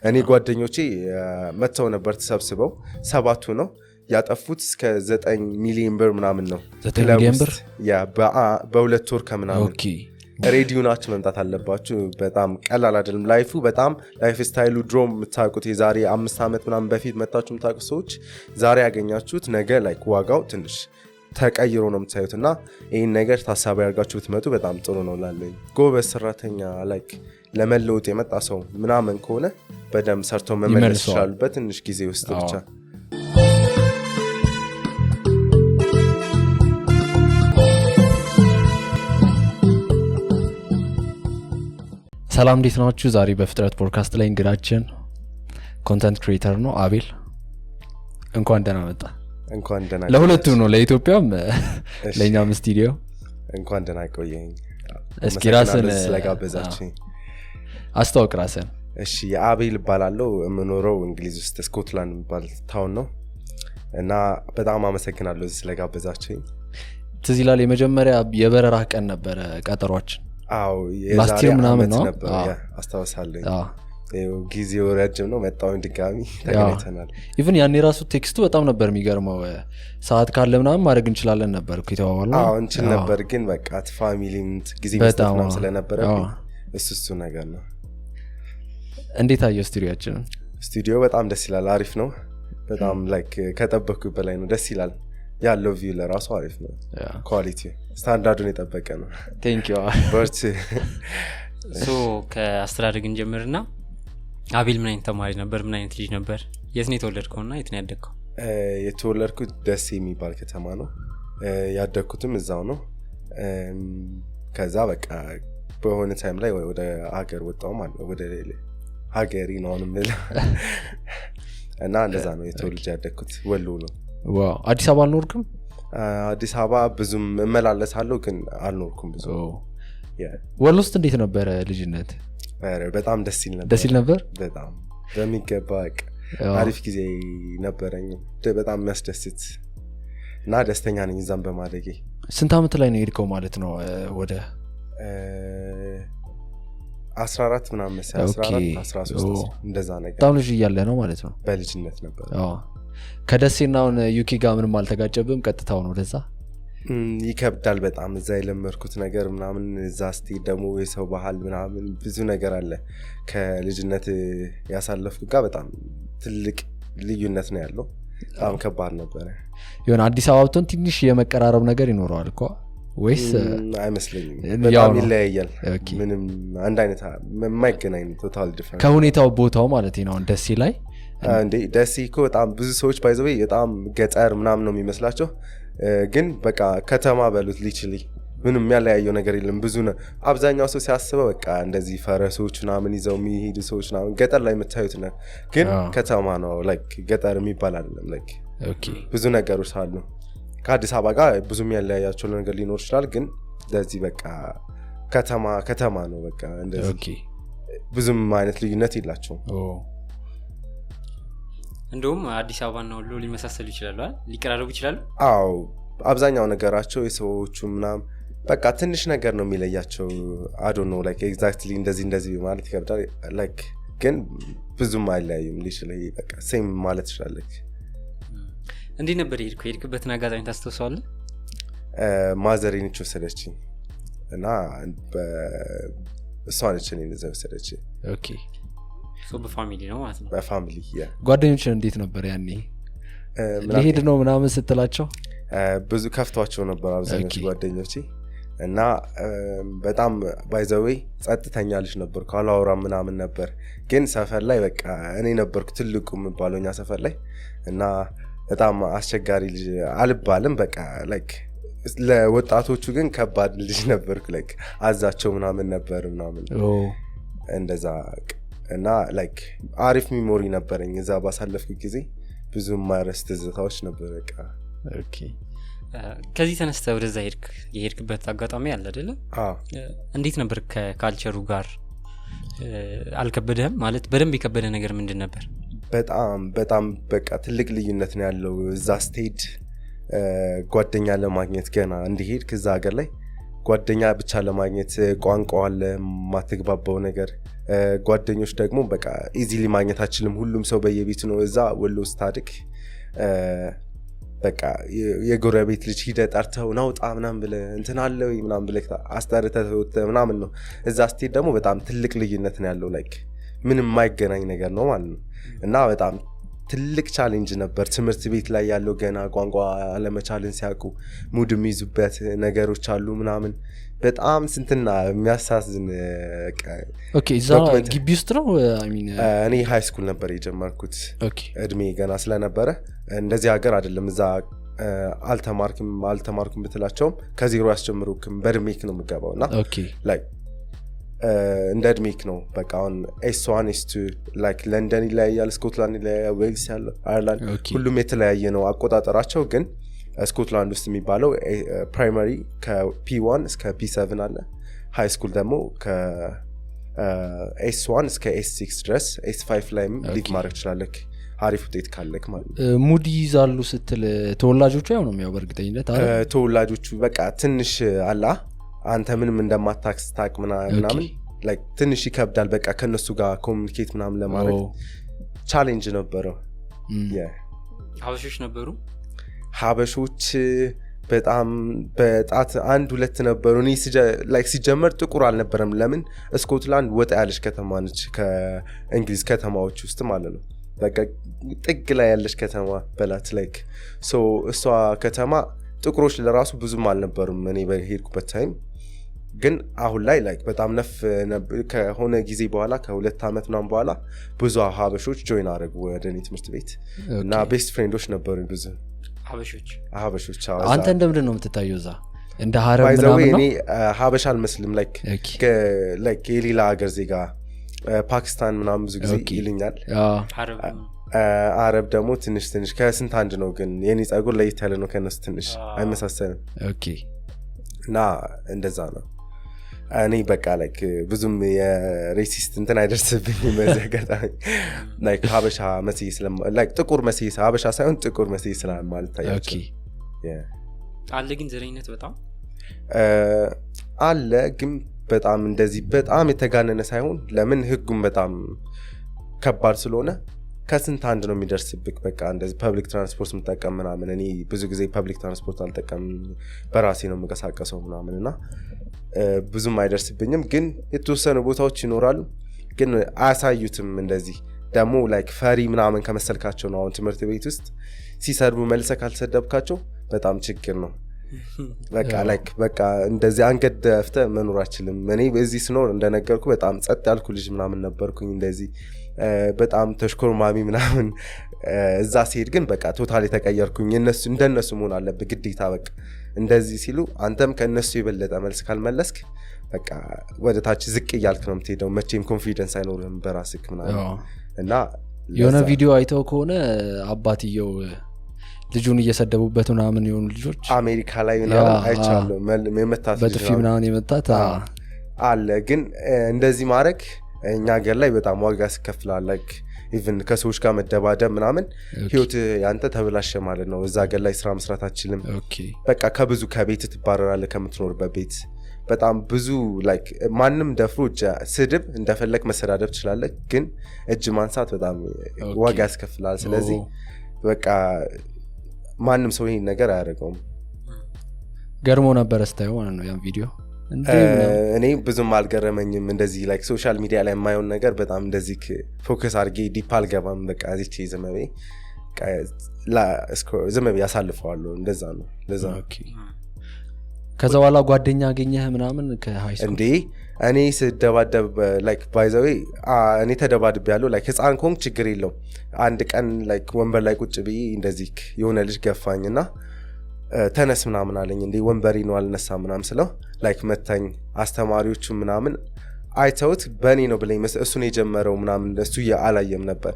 እኔ ጓደኞቼ መተው ነበር ተሰብስበው 7 ነው ያጠፉት እስከ 9 ሚሊዮን ብር ምናምን ነው 9 ሚሊዮን ብር ያ በሁለት ወር ከምናምን ኦኬ ሬዲዮ ናችሁ መምጣት አለባችሁ በጣም ቀላል አይደለም ላይፉ በጣም ላይፍ ስታይሉ ድሮም የምታውቁት የዛሬ 5 አመት ምናምን በፊት መጣችሁ የምታውቁት ሰዎች ዛሬ ያገኛችሁት ነገ ላይክ ዋጋው ትንሽ ተቀይሮ ነው የምታዩትና ይሄን ነገር ታሳቢ አድርጋችሁ ብትመጡ በጣም ጥሩ ነው ላለኝ ጎበዝ ሰራተኛ ላይክ ለመለወጥ የመጣ ሰው ምናምን ከሆነ በደም ሰርቶ መመለስ ይችላል በትንሽ ጊዜ ውስጥ ብቻ ሰላም እንዴት ናችሁ ዛሬ በፍጥረት ፖድካስት ላይ እንግዳችን ኮንተንት ክሪኤተር ነው አቤል እንኳን ደህና መጣ እንኳን ደህና ለሁለቱም ነው ለኢትዮጵያም ለኛም ስቱዲዮ እንኳን ደህና ቆየኝ እስኪ ራስን ስለጋበዛችሁ አስተዋውቅ ራስን እሺ አቤል እባላለሁ የምኖረው እንግሊዝ ውስጥ ስኮትላንድ የሚባል ታውን ነው እና በጣም አመሰግናለሁ ስለጋበዛችሁ ትዝ ይላል የመጀመሪያ የበረራ ቀን ነበር ቀጠሯችን አው የዛሬ አመት ነው ነበር አስተዋሳለሁ ጊዜው ረጅም ነው መጣው ድጋሚ ተገናኝተናል ኢቭን ያኔ ራሱ ቴክስቱ በጣም ነበር የሚገርመው ሰዓት ካለ ምናምን ማድረግ እንችላለን ነበር እኮ ተባባልን አዎ እንችል ነበር ግን በቃ ፋሚሊም ጊዜ መስጠት ነው ስለነበረ እሱ ነገር ነው እንዴት አየው ስቱዲዮ በጣም ደስ ይላል አሪፍ ነው በጣም ላይክ ከጠበቅኩ በላይ ነው ደስ ይላል ያለው ቪው ለራሱ አሪፍ ነው ኳሊቲ ስታንዳርዱን የጠበቀ ነው ቴንክ ዩ በርት ሶ ከአስተዳደግ እንጀምርና አቤል ምን አይነት ተማሪ ነበር ምን አይነት ልጅ ነበር የት ነው የተወለድከውና የት ነው ያደግከው የተወለድኩት ደሴ የሚባል ከተማ ነው ያደግኩትም እዛው ነው ከዛ በቃ በሆነ ታይም ላይ ወደ ሀገር ወጣው ማለት ወደ ሀገሪ ነውንም እና እንደዛ ነው የተወልጄ ያደግኩት ወሎ ነው ዋው አዲስ አበባ አልኖርኩም አዲስ አበባ ብዙም እመላለሳለሁ ግን አልኖርኩም ብዙ ወሎ ውስጥ እንዴት ነበር ልጅነት በጣም ደስ ይል ነበር በጣም በሚገባ አሪፍ ጊዜ ነበረኝ በጣም የሚያስደስት እና ደስተኛ ነኝ እዛም በማደጌ ስንት አመት ላይ ነው የሄድከው ማለት ነው ወደ 14 ምናምን መሰለኝ 14 13 እንደዛ ነገር በጣም ልጅ እያለ ነው ማለት ነው በልጅነት ነበር ከደሴናውን ዩኪ ጋር ምንም አልተጋጨብም ቀጥታው ነው ወደዛ ይከብዳል በጣም እዛ የለመርኩት ነገር ምናምን እዛ እስቲ ደግሞ የሰው ባህል ምናምን ብዙ ነገር አለ ከልጅነት ያሳለፍኩት ጋር በጣም ትልቅ ልዩነት ነው ያለው በጣም ከባድ ነበር የሆነ አዲስ አበባ ብትሆን ትንሽ የመቀራረብ ነገር ይኖረዋል እኮ ወይስ አይመስለኝም በጣም ይለያያል ምንም አንድ አይነት የማይገናኝ ቶታል ዲፈረንስ ከሁኔታው ቦታው ማለት ነው ደሴ ላይ እንዴ ደሴ እኮ በጣም ብዙ ሰዎች ባይዘው በጣም ገጠር ምናምን ነው የሚመስላቸው ግን በቃ ከተማ በሉት ሊችሊ ምንም ያለያየው ነገር የለም ብዙ ነው አብዛኛው ሰው ሲያስበው በቃ እንደዚህ ፈረሶች ምናምን ይዘው የሚሄዱ ሰዎች ምናምን ገጠር ላይ የምታዩት ነው ግን ከተማ ነው ላይክ ገጠር የሚባል አይደለም ላይክ ኦኬ ብዙ ነገሮች አሉ ከአዲስ አበባ ጋር ብዙም ያለያያቸው ነገር ሊኖር ይችላል ግን ለዚህ በቃ ከተማ ነው በቃ እንደዚህ ኦኬ ብዙም አይነት ልዩነት የላቸውም እንደውም አዲስ አበባና ወሎ ሊመሳሰሉ ይችላሉ አይደል ሊቀራረቡ ይችላሉ አዎ አብዛኛው ነገራቸው የሰዎቹ ምናምን በቃ ትንሽ ነገር ነው የሚለያቸው I don't know like exactly እንደዚህ ማለት ይከብዳል like ግን ብዙም አይለያዩም ሊሽለ በቃ ሴም ማለት ይችላል እንዴ ነበር የሄድክበትን አጋጣሚ ታስተውሳለህ ማዘሬን ወሰደችኝ እና እሷ ነች እኔን እዛ ወሰደችኝ ኦኬ ሶ በፋሚሊ ነው ማለት ነው በፋሚሊ ያ ጓደኞች እንዴት ነበር ያኔ ለሄድ ነው ምናምን ስትላቸው ብዙ ከፍቷቸው ነበር አብዛኞቹ ጓደኞቼ እና በጣም ባይዘዌ ጸጥተኛ ልጅ ነበር ካላወራ ምናምን ነበር ግን ሰፈር ላይ በቃ እኔ ነበርኩ ትልቁ የምባለውኛ ሰፈር ላይ እና በጣም አስቸጋሪ ልጅ አልባልም በቃ ላይክ ለወጣቶቹ ግን ከባድ ልጅ ነበርኩ ላይክ አዛቸው ምናምን ነበር ምናምን እንደዛ እና ላይክ አሪፍ ሚሞሪ ነበረኝ እዛ ባሳለፍኩ ጊዜ ብዙ ማይረስ ትዝታዎች ነበር በቃ ኦኬ ከዚህ ተነስተህ ወደዛ የሄድክበት አጋጣሚ አለ አይደል እንዴት ነበር ከካልቸሩ ጋር አልከበደህም ማለት በደንብ የከበደ ነገር ምንድን ነበር በጣም በቃ ትልቅ ልዩነት ነው ያለው እዛ ስቴድ ጓደኛ ለማግኘት ገና እንዲሄድ ከዛ ሀገር ላይ ጓደኛ ብቻ ለማግኘት ቋንቋው አለ ማትግባባው ነገር ጓደኞች ደግሞ በቃ ኢዚሊ ማግኘት አችልም ሁሉም ሰው በየቤቱ ነው እዛ ወሎ ውስጥ ታድግ በቃ የጎረቤት ልጅ ሂደ ጠርተው ናውጣ ምናምን ብለህ እንትን አለው ምናምን ብለህ አስጠርተህ ምናምን ነው እዛ ስትሄድ ደግሞ በጣም ትልቅ ልዩነት ነው ያለው ላይክ ምንም የማይገናኝ ነገር ነው ማለት ነው እና በጣም ትልቅ ቻሌንጅ ነበር ትምህርት ቤት ላይ ያለው ገና ቋንቋ አለመቻልን ሲያውቁ ሙድ የሚይዙበት ነገሮች አሉ ምናምን በጣም ስንትና የሚያሳዝን ኦኬ እዛ ግቢ ውስጥ ነው እኔ ሃይ ስኩል ነበር የጀመርኩት እድሜ ገና ስለነበረ እንደዚህ ሀገር አይደለም እዛ አልተማርኩም ብትላቸውም ከዜሮ ያስጀምሩክም በእድሜክ ነው የምገባው እና ላይክ እንደ እድሜክ ነው በቃ አሁን S1 S2 ላይክ ለንደን ይለያያል ስኮትላንድ ይለያያል ዌልስ ያለው አየርላንድ ሁሉም የተለያየ ነው አቆጣጠራቸው ግን ስኮትላንድ ውስጥ የሚባለው ፕራይመሪ ከP1 እስከ P7 አለ ሃይ ስኩል ደግሞ ከS1 እስከ S6 ድረስ S5 ላይም ሊግ ማድረግ ትችላለህ አሪፍ ውጤት ካለክ ማለት ሙድ ይዛሉ ስትል ተወላጆቹ ያው ነው የሚያው በርግጠኝነት ተወላጆቹ በቃ ትንሽ አላ አንተ ምንም እንደማታክስ ታቅ ምናምን ላይክ ትንሽ ይከብዳል በቃ ከነሱ ጋር ኮሙኒኬት ምናምን ለማድረግ ቻሌንጅ ነበረው ሀበሾች ነበሩ ሀበሾች በጣም በጣት አንድ ሁለት ነበሩ እኔ ላይክ ሲጀመር ጥቁር አልነበረም ለምን ስኮትላንድ ወጣ ያለች ከተማ ነች ከእንግሊዝ ከተማዎች ውስጥ ማለት ነው በቃ ጥግ ላይ ያለች ከተማ በላት ላይክ ሶ እሷ ከተማ ጥቁሮች ለራሱ ብዙም አልነበሩም እኔ በሄድኩበት ታይም ግን አሁን ላይ ላይክ በጣም ነፍ ከሆነ ጊዜ በኋላ ከ2 አመት ምናምን በኋላ ብዙ ሀበሾች ጆይን አደረጉ ወደ እኔ ትምህርት ቤት እና ቤስት ፍሬንዶች ነበሩ ብዙ ሀበሾች አንተ እንደምንድን ነው የምትታየው እዛ እንደ ሀረብ ምናምን ነው እኔ ሀበሻ አልመስልም ላይክ የሌላ ሀገር ዜጋ ፓኪስታን ምናምን ብዙ ጊዜ ይልኛል አረብ ደግሞ ትንሽ ከስንት አንድ ነው ግን የኔ ጸጉር ለየት ያለ ነው ከነሱ ትንሽ አይመሳሰልም እና እንደዛ ነው እኔ በቃ ላይክ ብዙም የሬሲስት እንትን አይደርስብኝም በዚህ አጋጣሚ ላይክ ሀበሻ መስዬ ላይክ ጥቁር መስዬ ሀበሻ ሳይሆን ጥቁር መስዬ ስለማለት ታያቸው አለ ግን ዘረኝነት በጣም አለ ግን በጣም እንደዚህ በጣም የተጋነነ ሳይሆን ለምን ህጉም በጣም ከባድ ስለሆነ ከስንት አንድ ነው የሚደርስብክ በቃ እንደዚህ ፐብሊክ ትራንስፖርት መጠቀም ምናምን እኔ ብዙ ጊዜ ፐብሊክ ትራንስፖርት አልጠቀም በራሴ ነው የምንቀሳቀሰው ምናምንና ብዙም አይደርስብኝም ግን የተወሰኑ ቦታዎች ይኖራሉ ግን አያሳዩትም እንደዚህ ደግሞ ላይክ ፈሪ ምናምን ከመሰልካቸው ነው አሁን ትምህርት ቤት ውስጥ ሲሰርቡ መልሰህ ካልሰደብካቸው በጣም ችግር ነው በቃ ላይክ በቃ እንደዚህ አንገት ደፍተህ መኖር አችልም እኔ በዚህ ስኖር እንደነገርኩ በጣም ጸጥ ያልኩ ልጅ ምናምን ነበርኩኝ እንደዚህ በጣም ተሽኮርማሚ ምናምን እዛ ሲሄድ ግን በቃ ቶታሊ ተቀየርኩኝ እንደነሱ መሆን አለብህ ግዴታ በቃ እንደዚህ ሲሉ አንተም ከነሱ የበለጠ መልስ ካልመለስክ በቃ ወደ ታች ዝቅ እያልክ ነው የምትሄደው መቼም ኮንፊደንስ አይኖርህም በራስክ ምናምን እና የሆነ ቪዲዮ አይተው ከሆነ አባትየው ልጁን እየሰደቡበት ምናምን የሆኑ ልጆች አሜሪካ ላይ ምናምን አይቻለሁ የመታት በጥፊ ምናምን የመታት አለ ግን እንደዚህ ማድረግ እኛ ሀገር ላይ በጣም ዋጋ ያስከፍላል ላይክ ኢቭን ከሰዎች ጋር መደባደብ ምናምን ህይወት ያንተ ተብላሸ ማለት ነው እዛ ሀገር ላይ ስራ መስራት አችልም በቃ ከብዙ ከቤት ትባረራለህ ከምትኖርበት ቤት በጣም ብዙ ላይክ ማንም ደፍሮ ስድብ እንደፈለክ መሰዳደብ ትችላለህ ግን እጅ ማንሳት በጣም ዋጋ ያስከፍላል ስለዚህ በቃ ማንም ሰው ይሄን ነገር አያደርገውም ገርሞ ነበር ስታየው ማለት ነው ያን ቪዲዮ እኔ ብዙም አልገረመኝም እንደዚህ ላይክ ሶሻል ሚዲያ ላይ የማየውን ነገር በጣም እንደዚህ ፎከስ አድርጌ ዲፕ አልገባም በቃ እዚች ዘመቤ ያሳልፈዋለሁ እንደዛ ነው ለዛ ከዛ በኋላ ጓደኛ አገኘህ ምናምን ከሃይ ስኩል እንዴ እኔ ስደባደብ ላይክ ባይዘዌ እኔ ተደባድብ ያለው ላይክ ህፃን ኮንክ ችግር የለው አንድ ቀን ላይክ ወንበር ላይ ቁጭ ብዬ እንደዚህ የሆነ ልጅ ገፋኝና ተነስ ምናምን አለኝ እንዴ ወንበሪ ነው አልነሳ ምናምን ስለው ላይክ መታኝ አስተማሪዎቹ ምናምን አይተውት በእኔ ነው ብለኝ እሱን የጀመረው ምናምን እሱ አላየም ነበር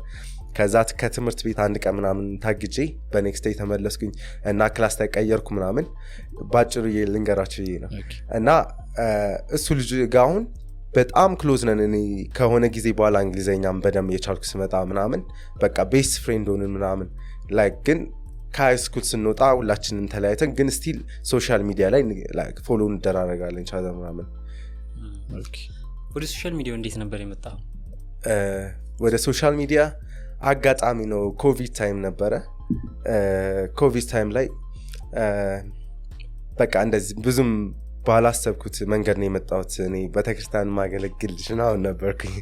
ከዛ ከትምህርት ቤት አንድ ቀን ምናምን ታግጄ በኔክስት ዴይ ተመለስኩኝ እና ክላስ ተቀየርኩ ምናምን ባጭሩ ልንገራችሁ ይሄ ነው እና እሱ ልጅ ጋር አሁን በጣም ክሎዝ ነን እኔ ከሆነ ጊዜ በኋላ እንግሊዘኛም በደንብ የቻልኩ ስመጣ ምናምን በቃ ቤስት ፍሬንድ ሆንን ምናምን ላይክ ግን ከሃይ ስኩል ስንወጣ ሁላችንም ተለያይተን ግን ስቲል ሶሻል ሚዲያ ላይ ፎሎ እንደራረጋለን ቻለ ምናምን ወደ ሶሻል ሚዲያው እንዴት ነበር የመጣው ወደ ሶሻል ሚዲያ አጋጣሚ ነው ኮቪድ ታይም ነበረ። ኮቪድ ታይም ላይ በቃ እንደዚህ ብዙም ባላሰብኩት መንገድ ነው የመጣሁት። እኔ ቤተክርስቲያን ማገለግል ልጅ ነበርኩኝ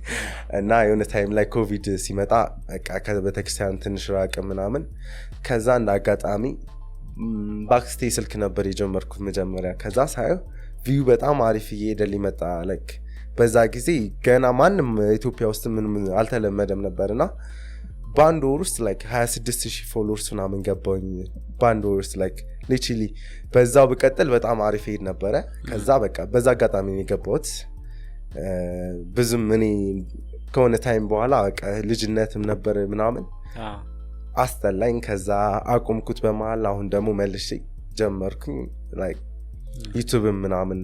እና የሆነ ታይም ላይ ኮቪድ ሲመጣ በቃ ከቤተክርስቲያን ትንሽ ራቅ ምናምን። ከዛ እንደ አጋጣሚ ባክስቴ ስልክ ነበር የጀመርኩት መጀመሪያ። ከዛ ሳየው ቪው በጣም አሪፍ እየሄደ ሊመጣ ላይክ በዛ ጊዜ ገና ማንም ኢትዮጵያ ውስጥ ምንም አልተለመደም ነበርና ባንድ ወር ውስጥ ላይክ 26000 ፎሎወርስ ምናምን ገባኝ ባንድ ወር ውስጥ ላይክ ሊትራሊ በዛው በቀጥል በጣም አሪፍ ሄድ ነበረ። ከዛ በቃ በዛ አጋጣሚ ነው የገባሁት። ብዙም እኔ ከሆነ ታይም በኋላ በቃ ልጅነትም ነበር ምናምን አስጠላኝ። ከዛ አቆምኩት በመሃል። አሁን ደግሞ መልሼ ጀመርኩኝ ላይክ ዩቲዩብ ምናምን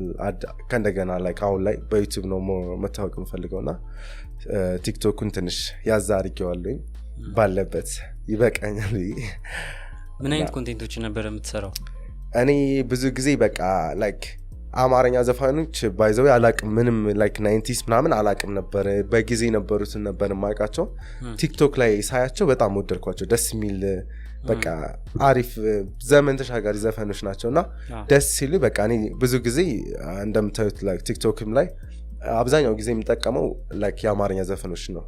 ከእንደገና ላይክ አሁን ላይ በዩቲዩብ ነው መታወቅ የምፈልገውና ቲክቶኩን ትንሽ ያዛ አድርጌዋለሁኝ ባለበት ይበቃኛል። ምን አይነት ኮንቴንቶችን ነበር የምትሰራው? እኔ ብዙ ጊዜ በቃ ላይክ አማርኛ ዘፋኖች ባይዘው አላቅም ምንም ላይክ 90s ምናምን አላቅም ነበር። በጊዜ ነበሩትን ነበር የማውቃቸው። ቲክቶክ ላይ ሳያቸው በጣም ወደድኳቸው። ደስ የሚል በቃ አሪፍ ዘመን ተሻጋሪ ዘፈኖች ናቸውና ደስ ሲሉ በቃ እኔ ብዙ ጊዜ እንደምታዩት ላይክ ቲክቶክም ላይ አብዛኛው ጊዜ የምጠቀመው ላይክ የአማርኛ ዘፈኖች ነው።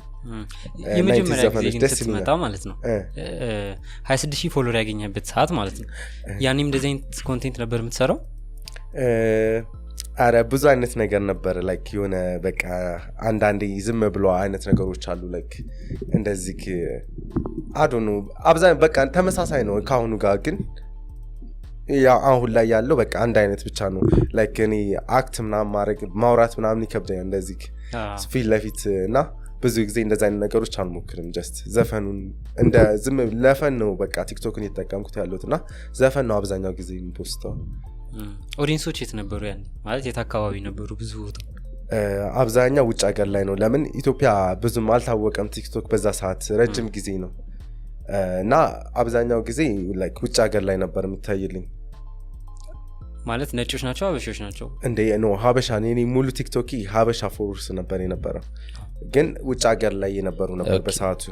የመጀመሪያ ጊዜ ግን ስትመጣ ማለት ነው 26000 ፎሎወር ያገኘበት ሰዓት ማለት ነው። ያኔም እንደዚህ አይነት ኮንቴንት ነበር የምትሰራው? አረ ብዙ አይነት ነገር ነበር ላይክ የሆነ በቃ አንዳንዴ ዝም ብሎ አይነት ነገሮች አሉ ላይክ እንደዚህ አዶኑ አብዛኛው በቃ ተመሳሳይ ነው ከአሁኑ ጋር። ግን ያ አሁን ላይ ያለው በቃ አንድ አይነት ብቻ ነው። ላይክ እኔ አክት ምናምን ማውራት ምናምን ይከብዳል እንደዚህ ፊት ለፊት እና ብዙ ጊዜ እንደዛ አይነት ነገሮች አልሞክርም። ጀስት ዘፈኑን እንደ ዝም ለፈን ነው በቃ ቲክቶክን እየተጠቀምኩት ያለሁትና ዘፈን ነው አብዛኛው ጊዜ ፖስተው። ኦዲየንሶች የት ነበሩ ያኔ? ማለት የት አካባቢ ነበሩ? ብዙ ቦታ አብዛኛው ውጭ ሀገር ላይ ነው። ለምን ኢትዮጵያ ብዙም አልታወቀም ቲክቶክ በዛ ሰዓት ረጅም ጊዜ ነው እና አብዛኛው ጊዜ ላይክ ውጭ ሀገር ላይ ነበር የምታይልኝ። ማለት ነጮች ናቸው ሀበሾች ናቸው እንዴ? ነው ሀበሻ ነኝ ሙሉ ቲክቶክ ሀበሻ ፎሎወርስ ነበር የነበረው። ግን ውጭ ሀገር ላይ የነበሩ ነበር በሰዓቱ።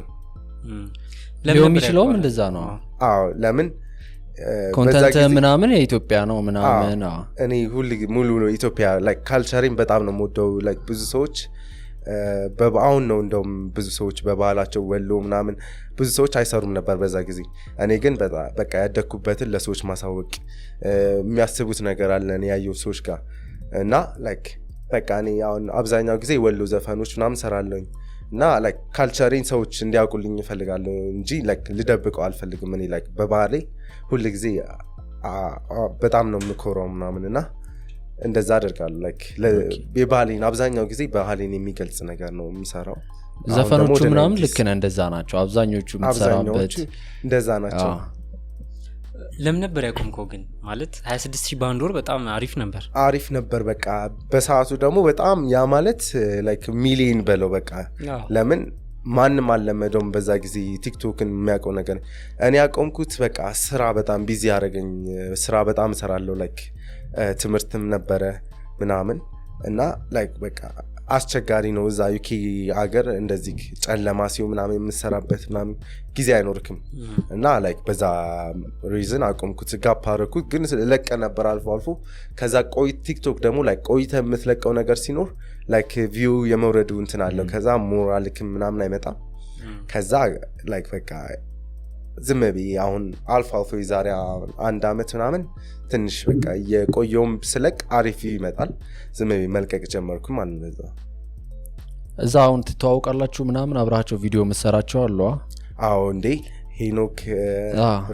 ሊሆን የሚችለውም እንደዛ ነው። አዎ ለምን ኮንተንት ምናምን የኢትዮጵያ ነው ምናምን። እኔ ሁሉ ሙሉ ነው ኢትዮጵያ ላይክ ካልቸሪን በጣም ነው የምወደው። ላይክ ብዙ ሰዎች በአሁን ነው እንደውም ብዙ ሰዎች በባህላቸው ወሎ ምናምን ብዙ ሰዎች አይሰሩም ነበር በዛ ጊዜ። እኔ ግን በቃ ያደኩበትን ለሰዎች ማሳወቅ የሚያስቡት ነገር አለ እኔ ያየው ሰዎች ጋር እና ላይክ በቃ እኔ አሁን አብዛኛው ጊዜ ወሎ ዘፈኖች ምናምን ሰራለሁኝ እና ላይክ ካልቸሪን ሰዎች እንዲያውቁልኝ እፈልጋለሁ እንጂ ላይክ ልደብቀው አልፈልግም። እኔ ላይክ በባህሌ ሁሉ ጊዜ በጣም ነው የምኮራው ምናምን እና እንደዛ አደርጋለሁ። ላይክ የባህሌን አብዛኛው ጊዜ ባህሌን የሚገልጽ ነገር ነው የምሰራው። ዘፈኖቹ ምናምን ልክ ነህ እንደዛ ናቸው አብዛኞቹ የምትሰራበት እንደዛ ናቸው። ለምን ነበር ያቆምከው ግን? ማለት 26000 ባንድ ወር በጣም አሪፍ ነበር በቃ በሰዓቱ ደግሞ በጣም ያ ማለት ላይክ ሚሊዮን በለው በቃ ለምን ማንም አልለመደውም በዛ ጊዜ ቲክቶክን የሚያውቀው ነገር። እኔ ያቆምኩት በቃ ስራ በጣም ቢዚ ያደረገኝ። ስራ በጣም እሰራለሁ ላይክ ትምህርትም ነበረ ምናምን እና ላይክ በቃ አስቸጋሪ ነው እዛ ዩኬ ሀገር እንደዚህ ጨለማ ሲሆን ምናምን የምሰራበት ምናምን ጊዜ አይኖርክም እና ላይክ በዛ ሪዝን አቆምኩት። ጋፕ አደረኩት ግን ለቀ ነበር አልፎ አልፎ። ከዛ ቲክቶክ ደግሞ ላይክ ቆይተ የምትለቀው ነገር ሲኖር ላይክ ቪው የመውረዱ እንትን አለው። ከዛ ሞራልክም ምናምን አይመጣም። ከዛ ላይክ በቃ ዝም ብዬ አሁን አልፎ አልፎ የዛሬ 1 አመት ምናምን ትንሽ በቃ የቆየውም ስለቅ አሪፍ ይመጣል ዝም ብዬ መልቀቅ ጀመርኩ ማለት ነው። እዛ አሁን ትተዋውቃላችሁ ምናምን አብራቸው ቪዲዮ መሰራቸው አሉ? አዎ እንዴ ሄኖክ፣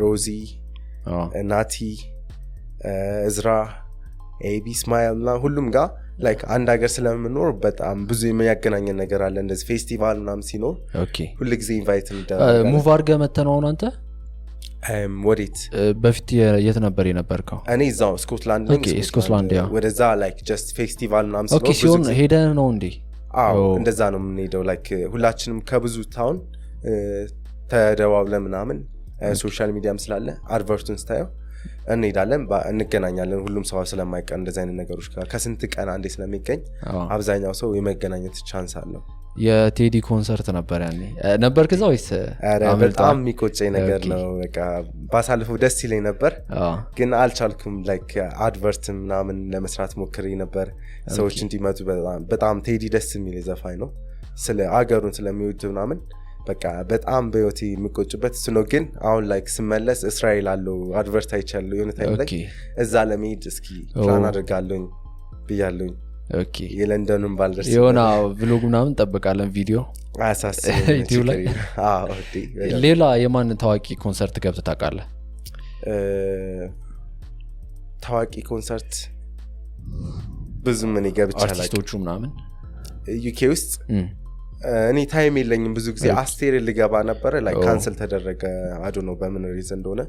ሮዚ፣ ናቲ፣ እዝራ፣ ኤቢ፣ ስማይል እና ሁሉም ጋር ላይክ አንድ ሀገር ስለምንኖር በጣም ብዙ የሚያገናኘን ነገር አለ። እንደዚህ ፌስቲቫል ምናምን ሲኖር ሁሉ ጊዜ ኢንቫይት እንደረጋለን። ሙቭ አድርገህ መተህ ነው አንተ? ወዴት? በፊት የት ነበር የነበርከው? እኔ እዛው ስኮትላንድ ነኝ። ስኮትላንድ ያ ወደዛ ላይክ ጀስት ፌስቲቫል ምናምን ሲኖር ብዙ ሲሆን ሄደህ ነው እንዴ? አዎ እንደዛ ነው የምንሄደው። ላይክ ሁላችንም ከብዙ ታውን ተደዋውለን ምናምን ሶሻል ሚዲያም ስላለ አድቨርቱን ስታየው እንሄዳለን እንገናኛለን። ሁሉም ሰው ስለማይቀር እንደዚህ አይነት ነገሮች ጋር ከስንት ቀን አንዴ ስለሚገኝ አብዛኛው ሰው የመገናኘት ቻንስ አለው። የቴዲ ኮንሰርት ነበር ያኔ ነበር ከዛ ወይስ በጣም የሚቆጨኝ ነገር ነው በቃ ባሳልፈው ደስ ይለኝ ነበር ግን አልቻልኩም ላይክ አድቨርት ምናምን ለመስራት ሞክሬ ነበር ሰዎች እንዲመጡ በጣም ቴዲ ደስ የሚል ዘፋኝ ነው ስለ አገሩን ስለሚወድ ምናምን በቃ በጣም በህይወቴ የሚቆጭበት እሱ ነው ግን አሁን ላይክ ስመለስ እስራኤል አለው አድቨርታይዝ ያለው የሆነ ታይም ላይ እዛ ለመሄድ እስኪ ፕላን አድርጋለሁኝ ብያለሁኝ ኦኬ የለንደኑን ባልደርስ የሆነ ብሎግ ምናምን እንጠብቃለን ቪዲዮ ዩቲዩብ ላይ ሌላ የማን ታዋቂ ኮንሰርት ገብተህ ታውቃለህ ታዋቂ ኮንሰርት ብዙ ምን ገብቻለሁ አርቲስቶቹ ምናምን ዩኬ ውስጥ እኔ ታይም የለኝም ብዙ ጊዜ አስቴር ልገባ ነበር ላይክ ካንሰል ተደረገ አዶ ነው በምን ሪዝን እንደሆነ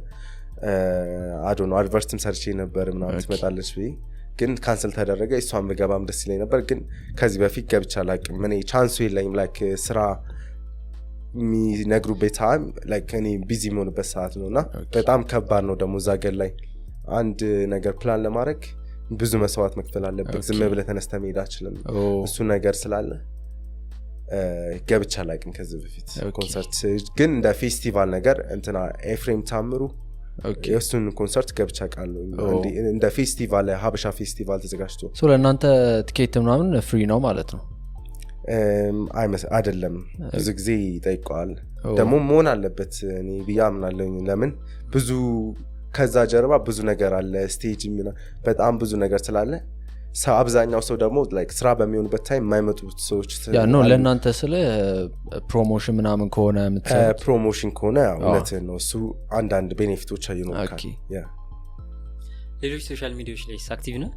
አዶ ነው አድቨርትም ሰርቼ ነበር ምናምን ትመጣለች ብዬ ግን ካንሰል ተደረገ እሷም ልገባም ደስ ይለኝ ነበር ግን ከዚህ በፊት ገብቻ አላውቅም እኔ ቻንሱ የለኝም ላይክ ስራ የሚነግሩበት ታይም ላይክ እኔ ቢዚ የምሆንበት ሰዓት ነውና በጣም ከባድ ነው ደግሞ እዛ ገር ላይ አንድ ነገር ፕላን ለማድረግ ብዙ መስዋዕት መክፈል አለበት ዝም ብለህ ተነስተህ መሄድ አትችልም እሱ ነገር ስላለ ገብቻ አላውቅም ከዚህ በፊት ኮንሰርት ግን እንደ ፌስቲቫል ነገር እንትና ኤፍሬም ታምሩ የእሱን ኮንሰርት ገብቻ ቃለሁ እንደ ፌስቲቫል ሀበሻ ፌስቲቫል ተዘጋጅቶ ሶ ለእናንተ ቲኬት ምናምን ፍሪ ነው ማለት ነው አይደለም ብዙ ጊዜ ይጠይቀዋል ደግሞ መሆን አለበት እኔ ብዬ አምናለሁ ለምን ብዙ ከዛ ጀርባ ብዙ ነገር አለ ስቴጅ በጣም ብዙ ነገር ስላለ አብዛኛው ሰው ደግሞ ላይክ ስራ በሚሆንበት ታይም የማይመጡት ሰዎች ያ ነው ለእናንተ ስለ ፕሮሞሽን ምናምን ከሆነ ፕሮሞሽን ከሆነ እውነትህን ነው እሱ አንዳንድ ቤኔፊቶች አይኖርካል ሌሎች ሶሻል ሚዲያዎች ላይ አክቲቭ ነው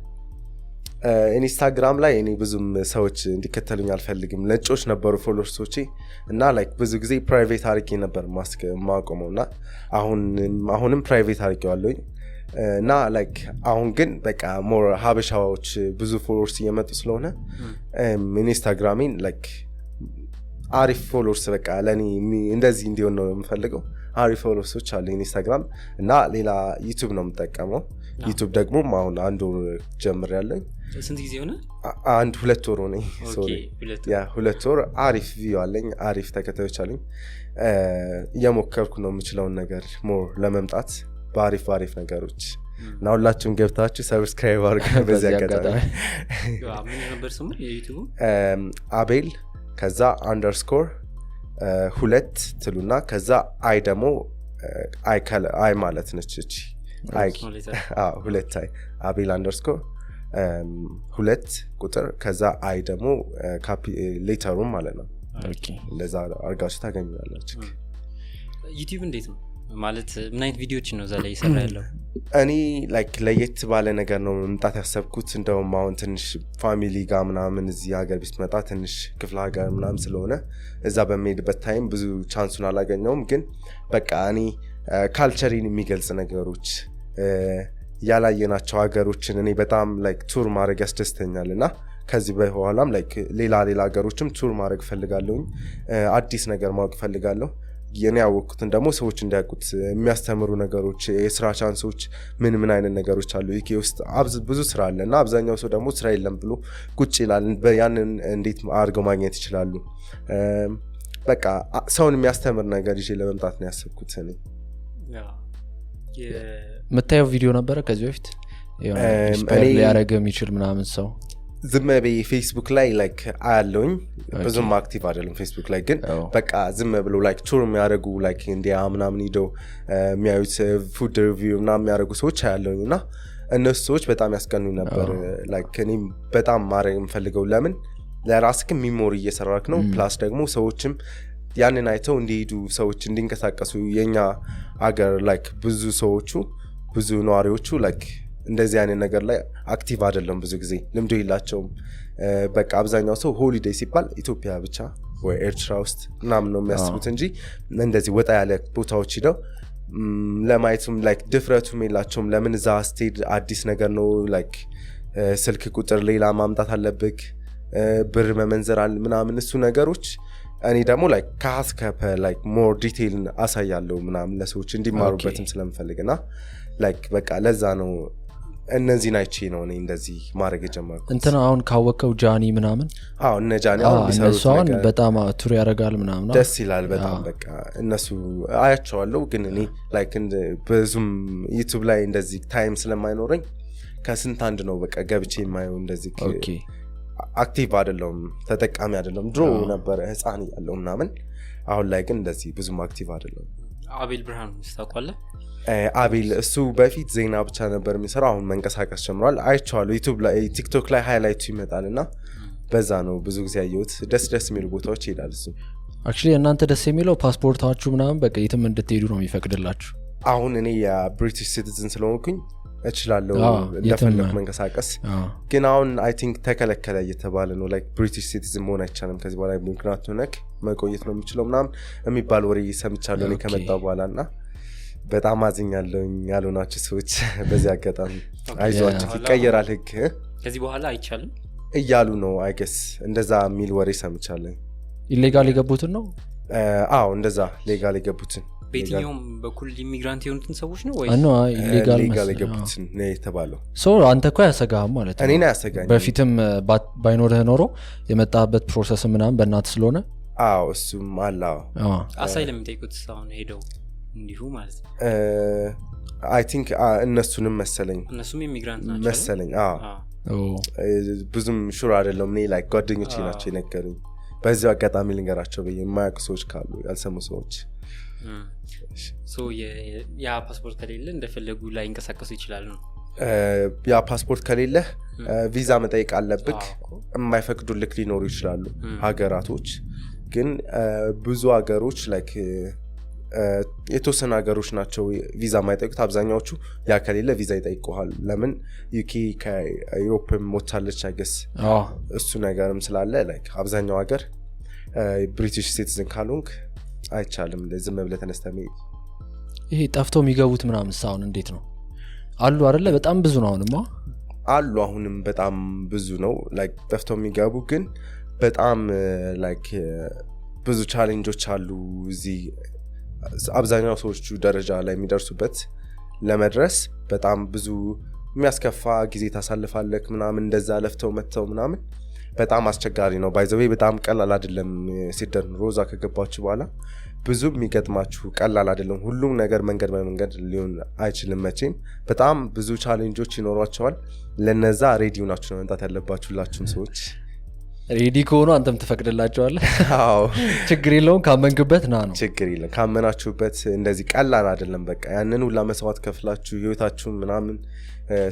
ኢንስታግራም ላይ እኔ ብዙም ሰዎች እንዲከተሉኝ አልፈልግም ነጮች ነበሩ ፎሎወርሶቼ እና ላይክ ብዙ ጊዜ ፕራይቬት አድርጌ ነበር ማቆመው እና አሁንም ፕራይቬት አድርጌዋለሁኝ እና ላይክ አሁን ግን በቃ ሞር ሀበሻዎች ብዙ ፎሎወርስ እየመጡ ስለሆነ ኢንስታግራሜን ላይክ አሪፍ ፎሎወርስ በቃ ለኔ እንደዚህ እንዲሆን ነው የምፈልገው አሪፍ ፎሎወርሶች አሉ ኢንስታግራም እና ሌላ ዩቲዩብ ነው የምጠቀመው ዩቲዩብ ደግሞ አሁን አንድ ወር ጀምሬያለሁ ስንት ጊዜ ሆነ አንድ 2 ወር ሆነኝ ሶሪ ያ 2 ወር አሪፍ ቪው አለኝ አሪፍ ተከታዮች አለኝ እየሞከርኩ ነው የምችለውን ነገር ሞር ለመምጣት ባሪፍ ነገሮች እና ሁላችሁም ገብታችሁ ሰብስክራይብ አድርጉ በዚህ አጋጣሚ ምን ነበር ስሙ የዩቲዩብ አቤል ከዛ አንደርስኮር 2 ትሉና ከዛ አይ ደግሞ አይ ማለት ነች እቺ አይ 2 አይ አቤል አንደርስኮር 2 ቁጥር ከዛ አይ ደግሞ ካፒ ሌተሩን ማለት ነው ኦኬ እንደዛ አርጋችሁ ታገኙላችሁ ዩቲዩብ እንዴት ነው ማለት ምን አይነት ቪዲዮዎች ነው እዛ ላይ ይሰራ ያለው እኔ ላይክ ለየት ባለ ነገር ነው መምጣት ያሰብኩት እንደውም አሁን ትንሽ ፋሚሊ ጋር ምናምን እዚህ ሀገር ቢስመጣ ትንሽ ክፍለ ሀገር ምናምን ስለሆነ እዛ በሚሄድበት ታይም ብዙ ቻንሱን አላገኘውም ግን በቃ እኔ ካልቸሪን የሚገልጽ ነገሮች ያላየናቸው ሀገሮችን እኔ በጣም ላይክ ቱር ማድረግ ያስደስተኛልና ከዚህ በኋላም ላይክ ሌላ ሀገሮችም ቱር ማድረግ ፈልጋለሁኝ አዲስ ነገር ማወቅ ፈልጋለሁ የኔ ያወቅኩትን ደግሞ ሰዎች እንዲያውቁት የሚያስተምሩ ነገሮች የስራ ቻንሶች ምን አይነት ነገሮች አሉ ይሄ ውስጥ ብዙ ስራ አለና አብዛኛው ሰው ደግሞ ስራ የለም ብሎ ቁጭ ይላል ያንን እንዴት አድርገው ማግኘት ይችላሉ በቃ ሰውን የሚያስተምር ነገር ይዤ ለመምጣት ነው ያሰብኩት እኔ መታየው ቪዲዮ ነበረ ከዚህ በፊት የሆነ ኢንስፓየር ሊያደርግ የሚችል ምናምን ሰው ዝም ፌስቡክ ላይ ላይክ አያለውኝ ብዙም አክቲቭ አይደለም ፌስቡክ ላይ ግን በቃ ዝም ብሎ ላይክ ቱር የሚያደርጉ ላይክ እንዲያ ምናምን ሄደው የሚያዩት ፉድ ሪቪው ምናምን የሚያደርጉ ሰዎች አያለውኝና እነሱ ሰዎች በጣም ያስቀኑኝ ነበር ላይክ እኔም በጣም ማድረግ የምፈልገው ለምን ለራስክ ሚሞሪ እየሰራክ ነው ፕላስ ደግሞ ሰዎችም ያንን አይተው እንዲሄዱ ሰዎች እንዲንቀሳቀሱ የኛ አገር ላይክ ብዙ ነዋሪዎቹ ላይክ እንደዚህ አይነት ነገር ላይ አክቲቭ አይደለም ብዙ ጊዜ ልምዶ የላቸውም በቃ አብዛኛው ሰው ሆሊዴይ ሲባል ኢትዮጵያ ብቻ ወይ ኤርትራ ውስጥ ምናምን ነው የሚያስቡት እንጂ እንደዚህ ወጣ ያለ ቦታዎች ሄደው ለማየቱም ላይክ ድፍረቱም የላቸውም ለምን እዛ ስቴድ አዲስ ነገር ነው ላይክ ስልክ ቁጥር ሌላ ማምጣት አለብክ ብር መመንዘር አለ ምናምን እሱ ነገሮች እኔ ደግሞ ላይክ ካስከፐ ላይክ ሞር ዲቴይል አሳያለሁ ምናምን ለሰዎች እንዲማሩበትም ስለምፈልግና ላይክ በቃ ለዛ ነው እነዚህን አይቼ ነው እኔ እንደዚህ ማድረግ የጀመርኩት። እንትና አሁን ካወቀው ጃኒ ምናምን እነ ጃኒ አሁን ቢሰሩት ነገር በጣም ቱር ያደርጋል ምናምን ደስ ይላል በጣም በቃ እነሱ አያቸዋለሁ። ግን እኔ ላይክ ብዙም ዩቲዩብ ላይ እንደዚህ ታይም ስለማይኖረኝ ከስንት አንድ ነው በቃ ገብቼ የማየው እንደዚህ አክቲቭ አይደለም ተጠቃሚ አይደለም። ድሮ ነበር ህፃን ያለው ምናምን አሁን ላይ ግን እንደዚህ ብዙም አክቲቭ አይደለም። አቤል ብርሃኑ ታውቃለህ? አቤል እሱ በፊት ዜና ብቻ ነበር የሚሰራው አሁን መንቀሳቀስ ጀምሯል። አይቼዋለሁ ዩቲዩብ ላይ ቲክቶክ ላይ ሃይላይቱ ይመጣልና በዛ ነው ብዙ ጊዜ ያየሁት። ደስ የሚሉ ቦታዎች ይሄዳል እሱ። አክቹሊ እናንተ ደስ የሚለው ፓስፖርታችሁ ምናምን በቃ የትም እንድትሄዱ ነው የሚፈቅድላችሁ። አሁን እኔ የብሪቲሽ ሲቲዝን ስለሆንኩኝ እችላለሁ እንደፈለኩ መንቀሳቀስ። ግን አሁን አይ ቲንክ ተከለከለ እየተባለ ነው ላይክ ብሪቲሽ ሲቲዝን መሆን አይቻልም ከዚህ በኋላ ምክንያቱም ነክ መቆየት ነው የሚችለው ምናምን የሚባል ወሬ ሰምቻለሁ እኔ ከመጣሁ በኋላና በጣም አዝኛለሁኝ ያሉናችሁ ሰዎች በዚህ አጋጣሚ አይዟችሁ ይቀየራል ህግ ከዚህ በኋላ አይቻልም እያሉ ነው። አይ ጌስ እንደዛ የሚል ወሬ ሰምቻለሁ። ኢሌጋል የገቡትን ነው? አዎ እንደዛ ሌጋል የገቡትን በየትኛውም በኩል ኢሚግራንት የሆኑትን ሰዎች ነው ወይ? ኢሌጋል የገቡትን ነው የተባለው። አንተ እኮ ያሰጋህም ማለት ነው? እኔን አያሰጋኝ። በፊትም ባይኖርህ ኖሮ የመጣበት ፕሮሰስ ምናምን በእናት ስለሆነ እሱም አለ። አሳይለም የሚጠይቁት አሁን ሄደው እንዲሁ ማለት ነው። አይ ቲንክ እነሱንም መሰለኝ እነሱም ኢሚግራንት ናቸው መሰለኝ። ብዙም ሹር አይደለም እኔ ላይክ ጓደኞቼ ናቸው የነገሩኝ። በዚህ አጋጣሚ ልንገራቸው በየ የማያውቁ ሰዎች ካሉ ያልሰሙ ሰዎች ያ ፓስፖርት ከሌለ እንደፈለጉ ላይ እንቀሳቀሱ ይችላሉ ነው? ያ ፓስፖርት ከሌለ ቪዛ መጠየቅ አለብክ። የማይፈቅዱልክ ሊኖሩ ይችላሉ ሀገራቶች። ግን ብዙ ሀገሮች ላይክ የተወሰኑ ሀገሮች ናቸው ቪዛ የማይጠይቁት። አብዛኛዎቹ ያ ከሌለ ቪዛ ይጠይቁሃል። ለምን ዩኬ ከዩሮፕም ሞታለች አይገስ እሱ ነገርም ስላለ ላይክ አብዛኛው ሀገር ብሪቲሽ ሲቲዝን ካልሆንክ አይቻልም ዝም ብለህ ተነስተህ መሄድ። ይሄ ጠፍተው የሚገቡት ምናምን ሳውን እንዴት ነው አሉ አይደለ? በጣም ብዙ ነው አሁንማ አሉ። አሁንም በጣም ብዙ ነው ላይክ ጠፍተው የሚገቡ ግን በጣም ላይክ ብዙ ቻሌንጆች አሉ እዚህ። አብዛኛው ሰዎቹ ደረጃ ላይ የሚደርሱበት ለመድረስ በጣም ብዙ የሚያስከፋ ጊዜ ታሳልፋለክ ምናምን እንደዛ ለፍተው መጥተው ምናምን በጣም አስቸጋሪ ነው። ባይዘዌ በጣም ቀላል አይደለም። ሲደር ሮዛ ከገባችሁ በኋላ ብዙ የሚገጥማችሁ ቀላል አይደለም። ሁሉም ነገር መንገድ በመንገድ ሊሆን አይችልም መቼም። በጣም ብዙ ቻሌንጆች ይኖሯቸዋል። ለነዛ ሬዲዮ ናችሁ ነው መምጣት ያለባችሁ ሁላችሁም ሰዎች። ሬዲ ከሆኑ አንተም ትፈቅድላቸዋለህ? ችግር የለውም ካመንክበት ና ነው። ችግር የለም ካመናችሁበት። እንደዚህ ቀላል አይደለም። በቃ ያንን ሁላ መስዋዕት ከፍላችሁ ህይወታችሁን ምናምን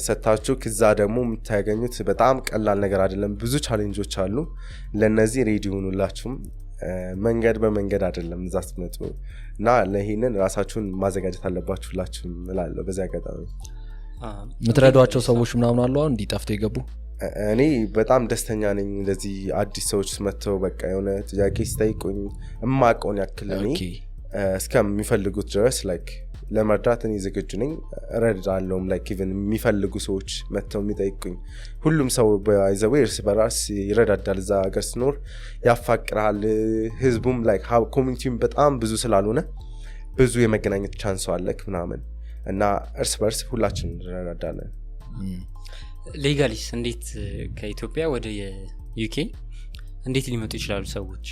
ሰታችሁ ከዛ ደግሞ የምታገኙት በጣም ቀላል ነገር አይደለም። ብዙ ቻሌንጆች አሉ። ለነዚህ ሬዲ ሁኑላችሁም። መንገድ በመንገድ አይደለም እዛ ስትመጡ እና ለይሄንን ራሳችሁን ማዘጋጀት አለባችሁ ሁላችሁም እላለሁ። በዛ አጋጣሚ የምትረዷቸው ሰዎች ምናምን አሉ አሁን እንዲጠፍተው ይገቡ? እኔ በጣም ደስተኛ ነኝ። እንደዚህ አዲስ ሰዎች መጥተው በቃ የሆነ ጥያቄ ሲጠይቁኝ እማቀውን ያክል እኔ እስከሚፈልጉት ድረስ ላይክ ለመርዳት እኔ ዝግጁ ነኝ። እረዳለሁም ላይክ ኢቭን የሚፈልጉ ሰዎች መጥተው የሚጠይቁኝ። ሁሉም ሰው ባይዘው እርስ በራስ ይረዳዳል። እዛ ሀገር ሲኖር ያፋቅራል። ህዝቡም ላይክ ኮሚኒቲውም በጣም ብዙ ስላልሆነ ብዙ የመገናኘት ቻንስ አለክ ምናምን እና እርስ በርስ ሁላችን እንረዳዳለን። ሌጋሊስ እንዴት ከኢትዮጵያ ወደ ዩኬ እንዴት ሊመጡ ይችላሉ ሰዎች?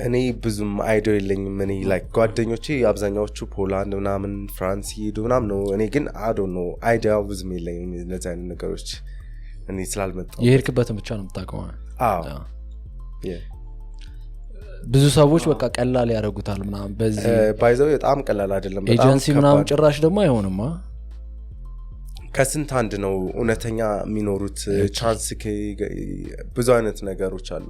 እኔ ብዙም አይዲያ የለኝም። እኔ ላይክ ጓደኞቼ አብዛኛዎቹ ፖላንድ ምናምን ፍራንስ ሄዱ ምናምን ነው። እኔ ግን አዶ ነው አይዲያ ብዙም የለኝም እነዚህ አይነት ነገሮች እኔ ስላልመጣሁ። የሄድክበትን ብቻ ነው የምታውቀው? ብዙ ሰዎች በቃ ቀላል ያደርጉታል ምናምን። በዚህ ባይዘው በጣም ቀላል አይደለም። ኤጀንሲ ምናምን ጭራሽ ደግሞ አይሆንም። ከስንት አንድ ነው እውነተኛ የሚኖሩት። ቻንስ ብዙ አይነት ነገሮች አሉ።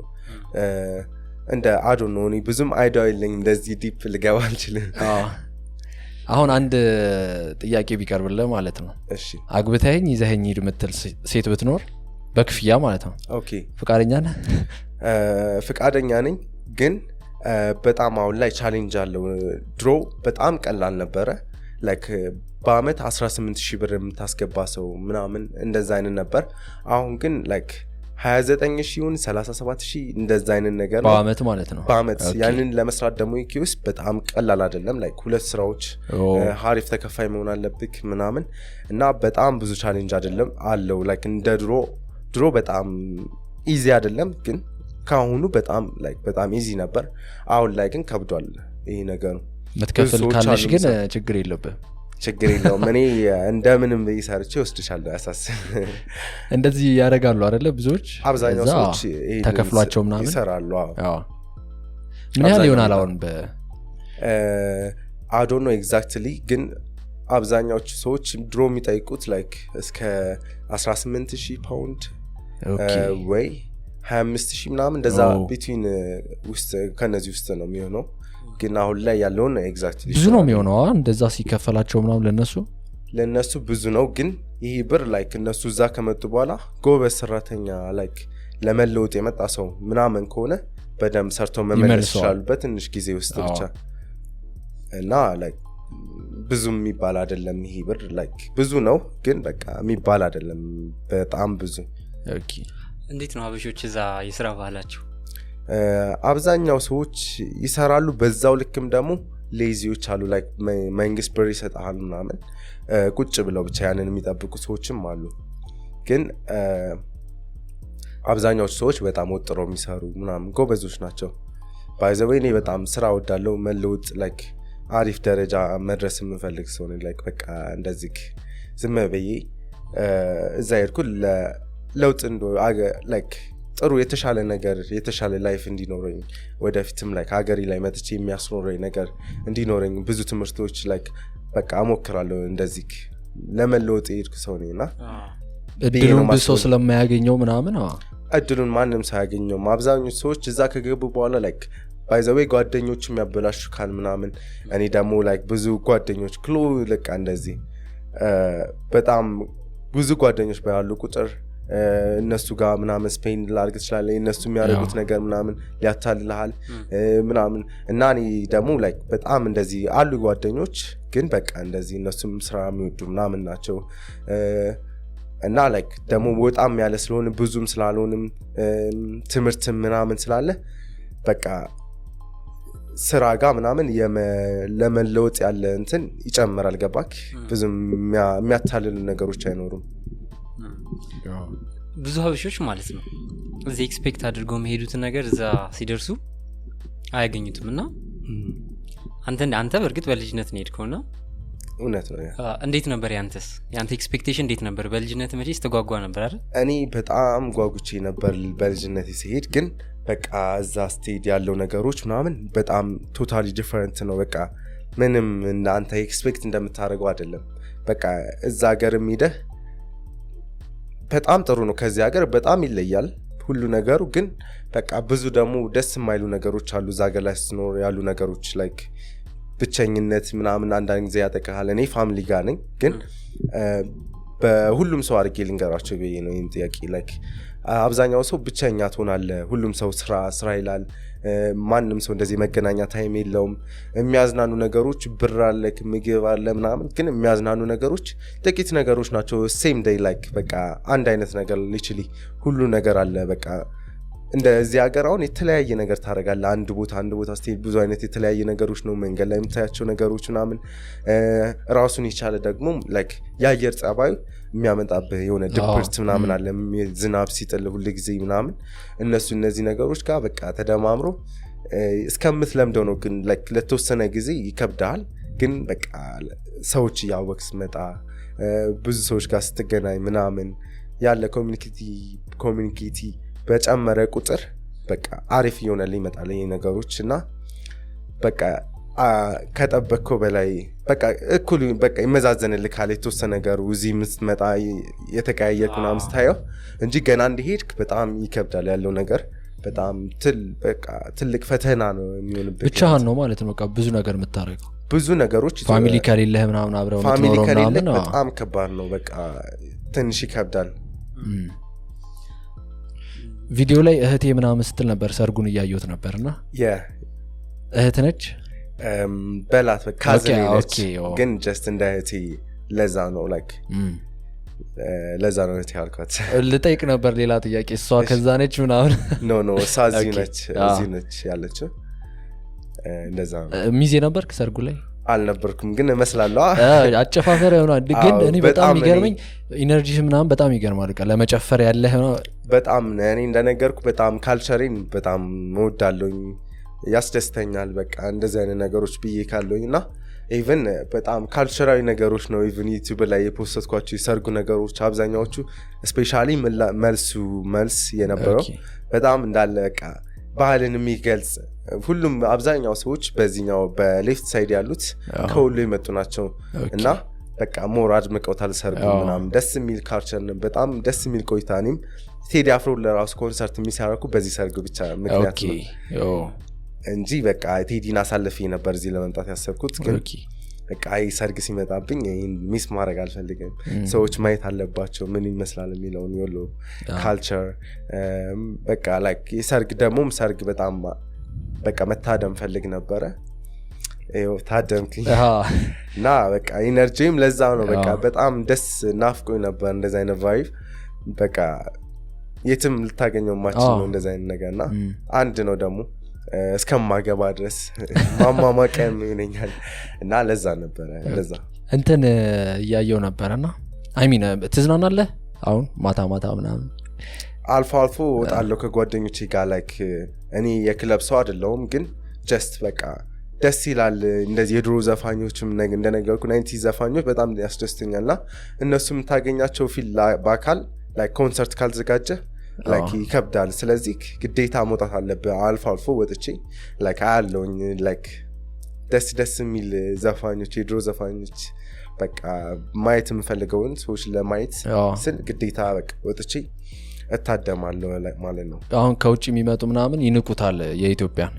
እንደ አዶ ነው እኔ ብዙም አይዲያ የለኝም። እንደዚህ ዲፕ ልገባ አልችልም። አሁን አንድ ጥያቄ ቢቀርብልህ ማለት ነው። እሺ አግብተኸኝ ይዘኸኝ ሂድ የምትል ሴት ብትኖር በክፍያ ማለት ነው ኦኬ ፍቃደኛ ነህ? ፍቃደኛ ነኝ። ግን በጣም አሁን ላይ ቻሌንጅ አለው። ድሮ በጣም ቀላል ነበረ። ላይክ በአመት 18,000 ብር የምታስገባ ሰው ምናምን እንደዛ አይነት ነበር። አሁን ግን ላይክ 29 ሺውን 37 ሺህ እንደዛ አይነት ነገር ነው በአመት ማለት ነው በአመት ያንን ለመስራት ደግሞ ኢኪዩስ በጣም ቀላል አይደለም ላይክ ሁለት ስራዎች ሀሪፍ ተከፋይ መሆን አለብክ ምናምን እና በጣም ብዙ ቻሌንጅ አይደለም አለው ላይክ እንደ ድሮ በጣም ኢዚ አይደለም ግን ካሁኑ በጣም ኢዚ ነበር አሁን ላይ ግን ከብዷል ይሄ ነገር መትከፈል ካለሽ ግን ችግር የለውም እኔ እንደምንም ይሰርቼ ወስድሻለሁ ያሳስ እንደዚህ ያደርጋሉ አይደለ ብዙዎች አብዛኛው ሰዎች ተከፍሏቸው ምናምን ይሰራሉ አዎ ምን ያህል ይሆናል አሁን I don't know exactly ግን አብዛኛዎቹ ሰዎች ድሮ የሚጠይቁት ላይክ እስከ 18000 ፓውንድ ወይ 25000 ምናምን እንደዛ ቢትዊን ውስጥ ከነዚህ ውስጥ ነው የሚሆነው ግን አሁን ላይ ያለው ነው ኤግዛክትሊ ብዙ ነው የሚሆነው እንደዛ ሲከፈላቸው ምናምን ለነሱ ብዙ ነው ግን ይሄ ብር ላይክ እነሱ እዛ ከመጡ በኋላ ጎበዝ ሰራተኛ ላይክ ለመለወጥ የመጣ ሰው ምናምን ከሆነ በደም ሰርቶ መመለስ ይችላል በትንሽ ጊዜ ውስጥ ብቻ እና ላይክ ብዙ የሚባል አይደለም ይሄ ብር ላይክ ብዙ ነው ግን በቃ የሚባል አይደለም በጣም ብዙ ኦኬ እንዴት ነው አበሾች እዛ የሥራ ባህላቸው አብዛኛው ሰዎች ይሰራሉ በዛው ልክም ደግሞ ሌዚዎች አሉ ላይክ መንግስት ብር ይሰጣሉ ምናምን ቁጭ ብለው ብቻ ያንን የሚጠብቁ ሰዎችም አሉ ግን አብዛኛው ሰዎች በጣም ወጥረው የሚሰሩ ምናምን ጎበዞች ናቸው ባይዘዌ እኔ በጣም ስራ ወዳለው መለውጥ ላይክ አሪፍ ደረጃ መድረስ የምፈልግ ሰው ነኝ ላይክ በቃ እንደዚህ ዝም ብዬ እዛ ሄድኩ ለውጥ ላይክ ጥሩ የተሻለ ነገር የተሻለ ላይፍ እንዲኖረኝ ወደፊትም ላይክ ሀገሪ ላይ መጥቼ የሚያስኖረኝ ነገር እንዲኖረኝ ብዙ ትምህርቶች ላይክ በቃ አሞክራለሁ እንደዚህ ለመለወጥ ሄድኩ ሰው ነኝና እድሉን ብዙ ሰው ስለማያገኘው ምናምን እድሉን ማንም ሳያገኘው አብዛኞቹ ሰዎች እዛ ከገቡ በኋላ ላይክ ባይዘዌ ጓደኞች የሚያበላሹ ካል ምናምን እኔ ደግሞ ላይክ ብዙ ጓደኞች ክሎ ለቃ እንደዚህ በጣም ብዙ ጓደኞች ባያሉ ቁጥር እነሱ ጋር ምናምን ስፔን ላርግ ይችላል እነሱ የሚያደርጉት ነገር ምናምን ሊያታልልሃል ምናምን እና እኔ ደግሞ ላይክ በጣም እንደዚህ አሉ ጓደኞች ግን በቃ እንደዚህ እነሱም ስራ የሚወዱ ምናምን ናቸው እና ላይክ ደግሞ በጣም ያለ ስለሆነ ብዙም ስላልሆንም ትምህርት ምናምን ስላለ በቃ ስራ ጋር ምናምን ለመለወጥ ያለ እንትን ይጨምራል ገባክ ብዙም የሚያታልሉ ነገሮች አይኖሩም ብዙ ሀበሾች ማለት ነው እዚህ ኤክስፔክት አድርገው መሄዱትን ነገር እዛ ሲደርሱ አያገኙትም እና አንተ በርግጥ በልጅነት ነው ሄድከውና እውነት ነው እንዴት ነበር ያንተ ኤክስፔክቴሽን እንዴት ነበር በልጅነት መቼስ ተጓጓ ነበር አይደል እኔ በጣም ጓጉቼ ነበር በልጅነት ሲሄድ ግን በቃ እዛ ስቴድ ያለው ነገሮች ምናምን በጣም ቶታሊ ዲፈረንት ነው በቃ ምንም አንተ ኤክስፔክት እንደምታደርገው አይደለም በቃ እዛ ሀገርም ሄደህ በጣም ጥሩ ነው ከዚህ ሀገር በጣም ይለያል ሁሉ ነገሩ ግን በቃ ብዙ ደግሞ ደስ የማይሉ ነገሮች አሉ እዛ ሀገር ላይ ስኖር ያሉ ነገሮች ላይክ ብቸኝነት ምናምን አንዳንድ ጊዜ ያጠቃሃል እኔ ፋሚሊ ጋር ነኝ ግን በሁሉም ሰው አድርጌ ልንገራቸው ብዬ ነው ይህን ጥያቄ ላይክ አብዛኛው ሰው ብቸኛ ትሆናለህ ሁሉም ሰው ስራ ይላል ማንም ሰው እንደዚህ መገናኛ ታይም የለውም የሚያዝናኑ ነገሮች ብር አለ ምግብ አለ ምናምን ግን የሚያዝናኑ ነገሮች ጥቂት ነገሮች ናቸው ሴም ዴይ ላይክ በቃ አንድ አይነት ነገር ሊችሊ ሁሉ ነገር አለ በቃ እንደዚህ ሀገር አሁን የተለያየ ነገር ታደርጋለህ አንድ ቦታ ስትሄድ ብዙ አይነት የተለያየ ነገሮች ነው መንገድ ላይ የምታያቸው ነገሮች ምናምን ራሱን ይቻለ ደግሞ ላይክ የአየር ጸባዩ የሚያመጣብህ የሆነ ድብርት ምናምን አለ ዝናብ ሲጥል ሁሉ ጊዜ ምናምን እነዚህ ነገሮች ጋር በቃ ተደማምሮ እስከምትለምደው ነው ግን ላይክ ለተወሰነ ጊዜ ይከብዳል ግን በቃ ሰዎች ያወክስ መጣ ብዙ ሰዎች ጋር ስትገናኝ ምናምን ያለ ኮሚኒኬቲ በጨመረ ቁጥር በቃ አሪፍ ይሆናል ይመጣል ይሄ ነገሮች እና በቃ ከጠበቅከው በላይ በቃ እኩል በቃ ይመዛዘንልካል የተወሰነ ነገር እዚህ ምትመጣ የተቀያየርክ ምናምን ስታየው እንጂ ገና እንዲሄድክ በጣም ይከብዳል ያለው ነገር በጣም በቃ ትልቅ ፈተና ነው የሚሆንበት ብቻህን ነው ማለት ነው በቃ ብዙ ነገር የምታረገው ብዙ ነገሮች ፋሚሊ ከሌለህ ምናምን አብረው የምትኖረው ምናምን በጣም ከባድ ነው በቃ ትንሽ ይከብዳል ቪዲዮ ላይ እህቴ ምናምን ስትል ነበር ሰርጉን እያየሁት ነበርና እህት ነች በላት ካዝኔ ነች ግን ጀስት እንደ እህቴ ለዛ ነው ላይክ ለዛ ነው ያልኳት። ልጠይቅ ነበር ሌላ ጥያቄ እሷ ከዛ ነች ምናምን ኖ እሷ እዚህ ነች ያለችው። እንደዛ ነው። ሚዜ ነበርክ ሰርጉ ላይ? አልነበርኩም ግን እመስላለሁ። አጨፋፈር ይሆናል ግን እኔ በጣም የሚገርመኝ ኢነርጂ ምናምን በጣም ይገርማል። ለመጨፈር ያለህ በጣም እኔ እንደነገርኩ በጣም ካልቸሬን በጣም እወዳለሁኝ፣ ያስደስተኛል። በቃ እንደዚህ አይነት ነገሮች ብዬ ካለሁኝ እና ኢቨን በጣም ካልቸራዊ ነገሮች ነው ኢቨን ዩቲዩብ ላይ የፖስተትኳቸው የሰርጉ ነገሮች አብዛኛዎቹ ስፔሻሊ መልስ የነበረው በጣም እንዳለ በቃ ባህልን የሚገልጽ ሁሉም አብዛኛው ሰዎች በዚህኛው በሌፍት ሳይድ ያሉት ከሁሉ የመጡ ናቸው እና በቃ ሞር አድምቀውታል ሰርጉ ምናምን። ደስ የሚል ካልቸር ነው፣ በጣም ደስ የሚል ቆይታ። እኔም ቴዲ አፍሮ ለራሱ ኮንሰርት የሚሰራኩ በዚህ ሰርግ ብቻ ምክንያት ነው እንጂ በቃ ቴዲን አሳልፌ ነበር እዚህ ለመምጣት ያሰብኩት። ግን በቃ ሰርግ ሲመጣብኝ ይህን ሚስ ማድረግ አልፈልግም። ሰዎች ማየት አለባቸው ምን ይመስላል የሚለውን የወሎ ካልቸር። በቃ ላይክ የሰርግ ደግሞ ሰርግ በጣም በቃ መታደም ፈልግ ነበረ። ታደምኩኝ እና በቃ ኢነርጂም ለዛ ነው በቃ በጣም ደስ ናፍቆኝ ነበር እንደዛ አይነት ቫይብ። በቃ የትም ልታገኘው ማችል ነው እንደዛ አይነት ነገርና አንድ ነው ደግሞ እስከማገባ ድረስ ማማማቀም ይሆነኛል እና ለዛ ነበረ። ለዛ እንትን እያየው ነበርና አይሚን ትዝናናለህ አሁን ማታ ምናምን? አልፎ አልፎ ወጣለሁ ከጓደኞቼ ጋር። ላይክ እኔ የክለብ ሰው አይደለሁም ግን ጀስት በቃ ደስ ይላል። እንደዚህ የድሮ ዘፋኞችም እንደነገርኩ 90 ዘፋኞች በጣም ያስደስተኛልና እነሱም ታገኛቸው ፊል በአካል ላይክ ኮንሰርት ካልተዘጋጀ ላይክ ይከብዳል። ስለዚህ ግዴታ መውጣት አለብህ። አልፎ አልፎ ወጥቼ ላይክ አያለውኝ ላይክ ደስ የሚል ዘፋኞች የድሮ ዘፋኞች በቃ ማየት የምፈልገውን ሰዎች ለማየት ስል ግዴታ በቃ ወጥቼ እታደማለሁ ማለት ነው። አሁን ከውጭ የሚመጡ ምናምን ይንቁታል፣ የኢትዮጵያን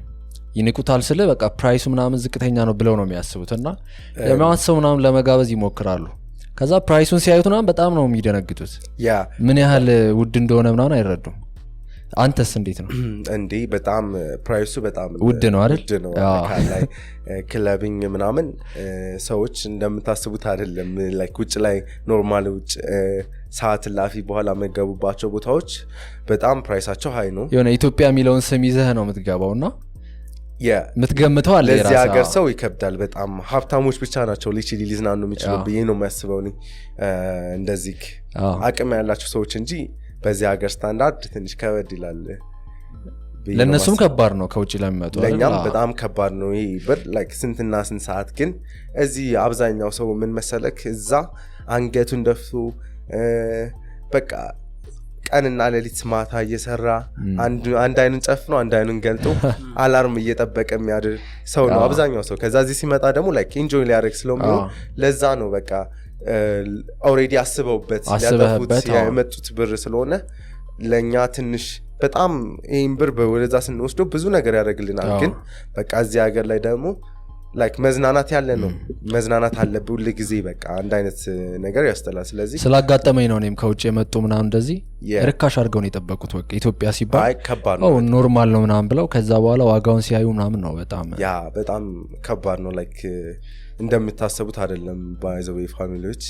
ይንቁታል ስለ በቃ ፕራይሱ ምናምን ዝቅተኛ ነው ብለው ነው የሚያስቡት እና ለማንሰው ምናምን ለመጋበዝ ይሞክራሉ። ከዛ ፕራይሱን ሲያዩት ምናምን በጣም ነው የሚደነግጡት። ምን ያህል ውድ እንደሆነ ምናምን አይረዱም። አንተስ እንዴት ነው? እንዴ በጣም ፕራይሱ በጣም ውድ ነው አይደል? ውድ ነው። ላይ ክለቢንግ ምናምን ሰዎች እንደምታስቡት አይደለም። ላይክ ውጭ ላይ ኖርማል ውጭ ሰዓት ላፊ በኋላ መገቡባቸው ቦታዎች በጣም ፕራይሳቸው ሃይ ነው። የሆነ ኢትዮጵያ የሚለውን ስም ይዘህ ነው የምትገባውና የምትገምተው አለ የራሳ ለዚህ ሀገር ሰው ይከብዳል በጣም። ሀብታሞች ብቻ ናቸው ሊዝናኑ የሚችሉ ብዬ ነው የሚያስበው እንደዚህ አቅም ያላቸው ሰዎች እንጂ በዚህ ሀገር ስታንዳርድ ትንሽ ከበድ ይላል። ለነሱም ከባድ ነው ከውጭ ለሚመጡ፣ ለኛም በጣም ከባድ ነው። ይሄ ብር ላይክ ስንትና ስንት ሰዓት ግን እዚህ አብዛኛው ሰው ምን መሰለክ እዛ አንገቱን ደፍቶ በቃ ቀንና ሌሊት ማታ እየሰራ አንድ አይኑን ጨፍኖ አንድ አይኑን ገልጦ አላርም እየጠበቀ የሚያድር ሰው ነው አብዛኛው ሰው። ከዛ እዚህ ሲመጣ ደግሞ ላይክ ኢንጆይ ሊያደርግ ስለሚሆን ለዛ ነው በቃ ኦሬዲ አስበውበት ያጠፉት የመጡት ብር ስለሆነ ለኛ ትንሽ በጣም ይሄን ብር ወደዛ ስንወስደው ብዙ ነገር ያደርግልናል። ግን በቃ እዚህ ሀገር ላይ ደግሞ ላይክ መዝናናት ያለ ነው መዝናናት አለብህ ሁሉ ጊዜ በቃ አንድ አይነት ነገር ያስጠላል። ስለዚህ ስላጋጠመኝ ነው እኔም ከውጭ የመጡ ምናምን እንደዚህ ርካሽ አድርገው ነው የጠበቁት። በቃ ኢትዮጵያ ሲባል አይ ከባድ ነው ኖርማል ነው ምናምን ብለው ከዛ በኋላ ዋጋውን ሲያዩ ምናምን ነው በጣም ከባድ ነው። ላይክ እንደምታሰቡት አይደለም። ባይዘው ፋሚሊዎች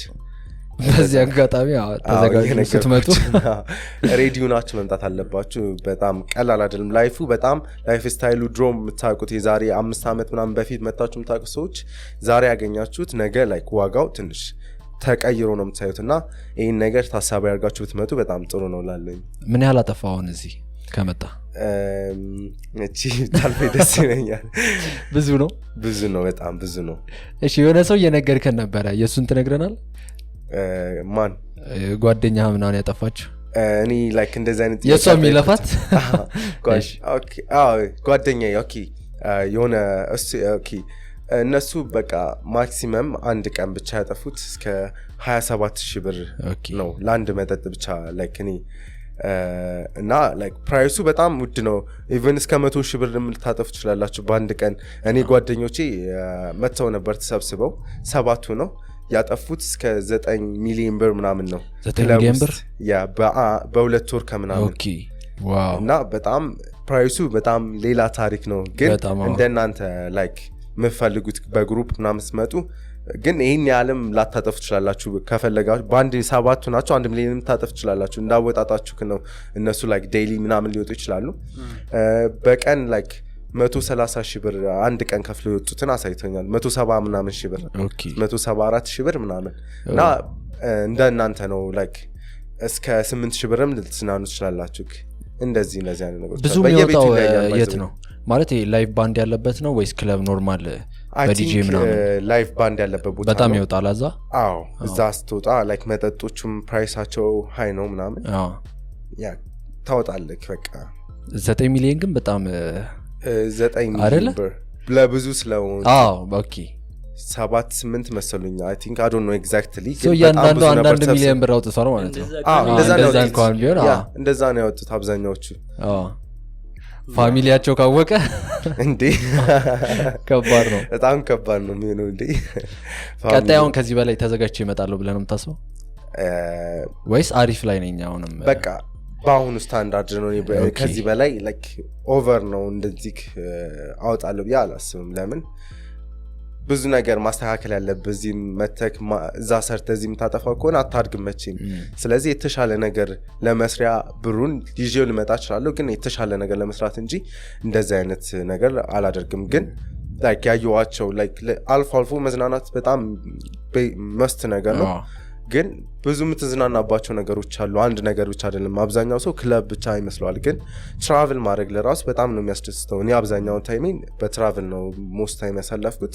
በዚህ አጋጣሚ ተዘጋጁ ስትመጡ ሬዲዮ ናችሁ መምጣት አለባችሁ። በጣም ቀላል አይደለም ላይፉ። በጣም ላይፍ ስታይሉ ድሮም የምታውቁት የዛሬ 5 ዓመት ምናምን በፊት መጣችሁ የምታውቁት ሰዎች ዛሬ ያገኛችሁት ነገ ላይክ ዋጋው ትንሽ ተቀይሮ ነው የምታዩትና ይህን ነገር ታሳቢ ያርጋችሁ ብትመጡ በጣም ጥሩ ነው ላለኝ። ምን ያህል አጠፋውን እዚህ ከመጣ? እቺ ታልፈ ደስ ይለኛል። ብዙ ነው በጣም ብዙ ነው። እሺ የሆነ ሰው እየነገርከን ነበረ፣ የእሱን ትነግረናል? ማን ጓደኛ ምናምን ያጠፋችሁ? እኔ ላይክ እንደዚህ አይነት የሷ የሚለፋት ጓደኛ የሆነ እነሱ በቃ ማክሲመም አንድ ቀን ብቻ ያጠፉት እስከ 27,000 ብር ነው ለአንድ መጠጥ ብቻ ላይክ እኔ እና ላይክ ፕራይሱ በጣም ውድ ነው። ኢቨን እስከ 100,000 ብር ልታጠፉ ትችላላችሁ በአንድ ቀን። እኔ ጓደኞቼ መጥተው ነበር ተሰብስበው 7 ነው ያጠፉት እስከ 9 ሚሊዮን ብር ምናምን ነው። 9 ሚሊዮን ብር በ2 ወር ከምናምን ዋው። እና በጣም ፕራይሱ በጣም ሌላ ታሪክ ነው። ግን እንደናንተ ላይክ የምትፈልጉት በግሩፕ ምናምን ስትመጡ ግን ይሄን ያለም ላታጠፉ ትችላላችሁ ከፈለጋችሁ በአንድ 7 ናቸው 1 ሚሊዮን ታጠፉ ትችላላችሁ እንዳወጣጣችሁ ነው እነሱ ላይክ ዴይሊ ምናምን ሊወጡ ይችላሉ በቀን ላይክ 130 ሺህ ብር አንድ ቀን ከፍለው የወጡትን አሳይቶኛል 170 ምናምን ሺህ ብር 174 ሺህ ብር ምናምን እና እንደናንተ ነው ላይክ እስከ 8 ሺህ ብርም ልትዝናኑ ትችላላችሁ እንደዚህ አይነት ነገሮች ብዙ የሚወጣው የት ነው ማለት ላይቭ ባንድ ያለበት ነው ወይስ ክለብ ኖርማል በዲጄ ምናምን ላይቭ ባንድ ያለበት ቦታ በጣም ይወጣል አዛ አዎ እዛ ስትወጣ ላይክ መጠጦቹም ፕራይሳቸው ሃይ ነው ምናምን ያ ታወጣለህ በቃ 9 ሚሊዮን ግን በጣም 9 ሚሊዮን ብር ለብዙ ስለሆነ ኦኬ 7-8 መሰሉኝ I think I don't know exactly so ያንዳንዱ አንዳንድ ሚሊዮን ብር አውጥተው ማለት ነው እንደዛ እንኳን ቢሆን እንደዛ ነው ያወጡት አብዛኛዎቹ ፋሚሊያቸው ካወቀ እንዴ ከባድ ነው በጣም ከባድ ነው የሚሆነው እንዴ ቀጣዩን ከዚህ በላይ ተዘጋጅቼ ይመጣሉ ብለን ነው የምታስበው ወይስ አሪፍ ላይ ነኝ አሁንም በቃ በአሁኑ ስታንዳርድ ነው ከዚህ በላይ ላይክ ኦቨር ነው እንደዚህ አውጣለሁ ብዬ አላስብም ለምን ብዙ ነገር ማስተካከል ያለበት እዚህ መተክ እዛ ሰርተ እዚህ የምታጠፋው ከሆነ አታድግም መቼም ስለዚህ የተሻለ ነገር ለመስሪያ ብሩን ይዤው ልመጣ እችላለሁ ግን የተሻለ ነገር ለመስራት እንጂ እንደዚህ አይነት ነገር አላደርግም ግን ላይክ ያየዋቸው ላይክ አልፎ መዝናናት በጣም መስት ነገር ነው ግን ብዙ የምትዝናናባቸው ነገሮች አሉ አንድ ነገር ብቻ አይደለም አብዛኛው ሰው ክለብ ብቻ ይመስለዋል ግን ትራቭል ማድረግ ለራሱ በጣም ነው የሚያስደስተው እኔ አብዛኛው ታይሜን በትራቭል ነው ሞስት ታይም ያሳለፍኩት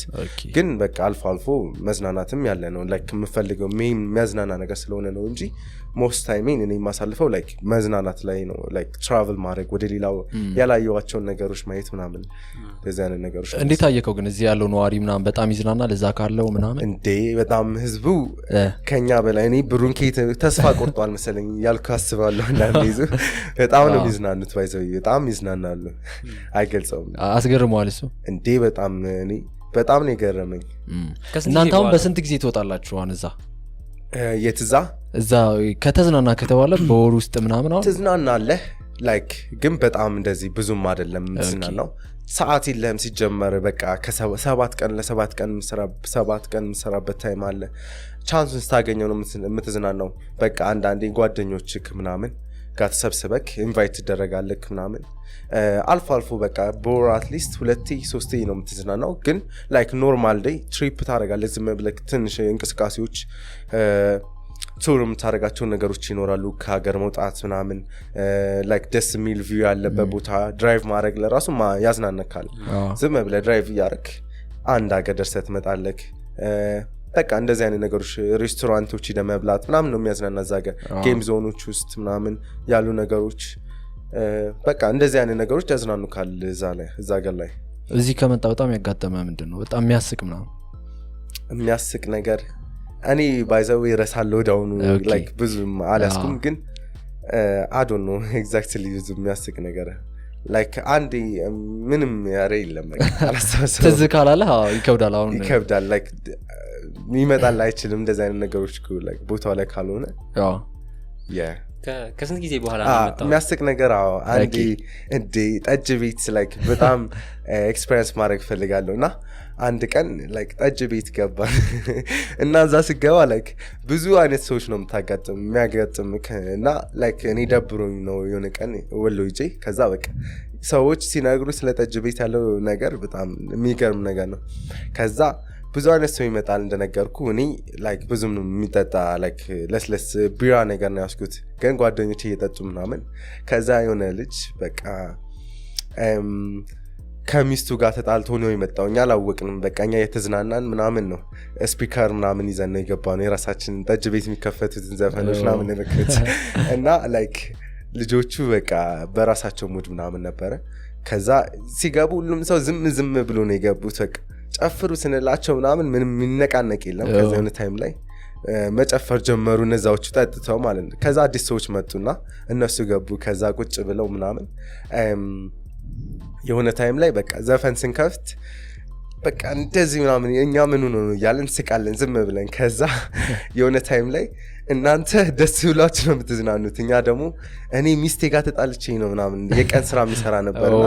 ግን በቃ አልፎ መዝናናትም ያለ ነው ላይክ የምፈልገው የሚያዝናና ነገር ስለሆነ ነው እንጂ ሞስት ታይሜን እኔ የማሳልፈው ላይክ መዝናናት ላይ ነው ላይክ ትራቭል ማድረግ ወደ ሌላው ያላየዋቸውን ነገሮች ማየት ምናምን እንደዚህ አይነት ነገሮች እንዴት አየከው ግን እዚህ ያለው ነዋሪ ምናምን በጣም ይዝናናል እዛ ካለው ምናምን እንዴ በጣም ህዝቡ ከኛ በላይ እኔ ብሩን ከየት ተስፋ ቆርጧል መሰለኝ ያልኩ አስባለሁ አንዳንዴ በጣም ነው የሚዝናኑት ባይዘው በጣም ይዝናናሉ አይገልጸውም አስገርመዋል እሱ እንዴ በጣም እኔ በጣም ነው የገረመኝ እናንተ አሁን በስንት ጊዜ ትወጣላችሁ አሁን የትዛ እዛ ከተዝናና ከተባለ በወር ውስጥ ምናምን አሁን ትዝናናለህ ላይክ ግን በጣም እንደዚህ ብዙም አይደለም ትዝናናው ሰዓት የለህም ሲጀመር በቃ ከ7 ቀን ለ7 ቀን 7 ቀን ሰራበት ታይም አለ ቻንሱን ስታገኘው ነው የምትዝናናው በቃ አንዳንዴ ጓደኞችክ ምናምን ጋር ተሰብስበክ ኢንቫይት ትደረጋለክ ምናምን አልፎ በቃ በወር አትሊስት 2-3 ነው የምትዝናናው ግን ላይክ ኖርማል ዴይ ትሪፕ ታደርጋለህ ዝም ብለህ ትንሽ እንቅስቃሴዎች ቱር የምታደርጋቸው ነገሮች ይኖራሉ ከሀገር መውጣት ምናምን ላይክ ደስ የሚል ቪው ያለበት ቦታ ድራይቭ ማድረግ ለራሱ ያዝናናካል ዝም ብለህ ድራይቭ እያደረክ አንድ ሀገር ደርሰህ ትመጣለህ በቃ እንደዚህ አይነት ነገሮች ሬስቶራንቶች ሄደህ መብላት ምናምን ነው የሚያዝናና እዛ ሀገር ጌም ዞኖች ውስጥ ምናምን ያሉ ነገሮች በቃ እንደዚህ አይነት ነገሮች ያዝናኑካል እዛ ሀገር ላይ እዚህ ከመጣ በጣም ያጋጠመ ምንድን ነው በጣም የሚያስቅ ነገር እኔ ባይዘው ይረሳለሁ ዳውኑ ላይክ ብዙም አላስኩም ግን I don't know exactly ብዙ የሚያስቅ ነገር ላይክ አንዴ ምንም ያረ የለም አላሳሰው ትዝ ካላለ ይከብዳል አሁን ይከብዳል ላይክ ይመጣል አይችልም እንደዚህ አይነት ነገሮች ላይክ ቦታው ላይ ካልሆነ ከስንት ጊዜ በኋላ መጣው የሚያስቅ ነገር አንዴ እንዴ ጠጅ ቤት ላይክ በጣም ኤክስፒሪየንስ ማድረግ ፈልጋለሁና አንድ ቀን ላይክ ጠጅ ቤት ገባ እና እዛ ስገባ ላይክ ብዙ አይነት ሰዎች ነው የሚያጋጥም እና ላይክ እኔ ደብሮኝ ነው የሆነ ቀን ወሎ ይጄ ከዛ በቃ ሰዎች ሲነግሩ ስለ ጠጅ ቤት ያለው ነገር በጣም የሚገርም ነገር ነው ከዛ ብዙ አይነት ሰው ይመጣል እንደነገርኩ እኔ ላይክ ብዙም የሚጠጣ ላይክ ለስለስ ቢራ ነገር ነው ያስኩት ግን ጓደኞቼ እየጠጡ ምናምን ከዛ የሆነ ልጅ በቃ ከሚስቱ ጋር ተጣልቶ ነው የመጣው እኛ አላወቅንም በቃ እኛ የተዝናናን ምናምን ነው ስፒከር ምናምን ይዘን ነው የገባነው የራሳችን ጠጅ ቤት የሚከፈቱትን ዘፈኖች ምናምን ነክት እና ላይክ ልጆቹ በቃ በራሳቸው ሙድ ምናምን ነበረ ከዛ ሲገቡ ሁሉም ሰው ዝም ብሎ ነው የገቡት በቃ ጨፍሩ ስንላቸው ምናምን ምንም የሚነቃነቅ የለም ከዛ የሆነ ታይም ላይ መጨፈር ጀመሩ እነዛዎቹ ጠጥተው ማለት ነው ከዛ አዲስ ሰዎች መጡና እነሱ ገቡ ከዛ ቁጭ ብለው ምናምን የሆነ ታይም ላይ በቃ ዘፈን ስንከፍት በቃ እንደዚህ ምናምን እኛ ምን ነው ያለን ስቃለን ዝም ብለን ከዛ የሆነ ታይም ላይ እናንተ ደስ ብላችሁ ነው የምትዝናኑት፣ እኛ ደግሞ እኔ ሚስቴ ጋር ተጣልቼ ነው ምናምን የቀን ስራ የሚሰራ ነበርና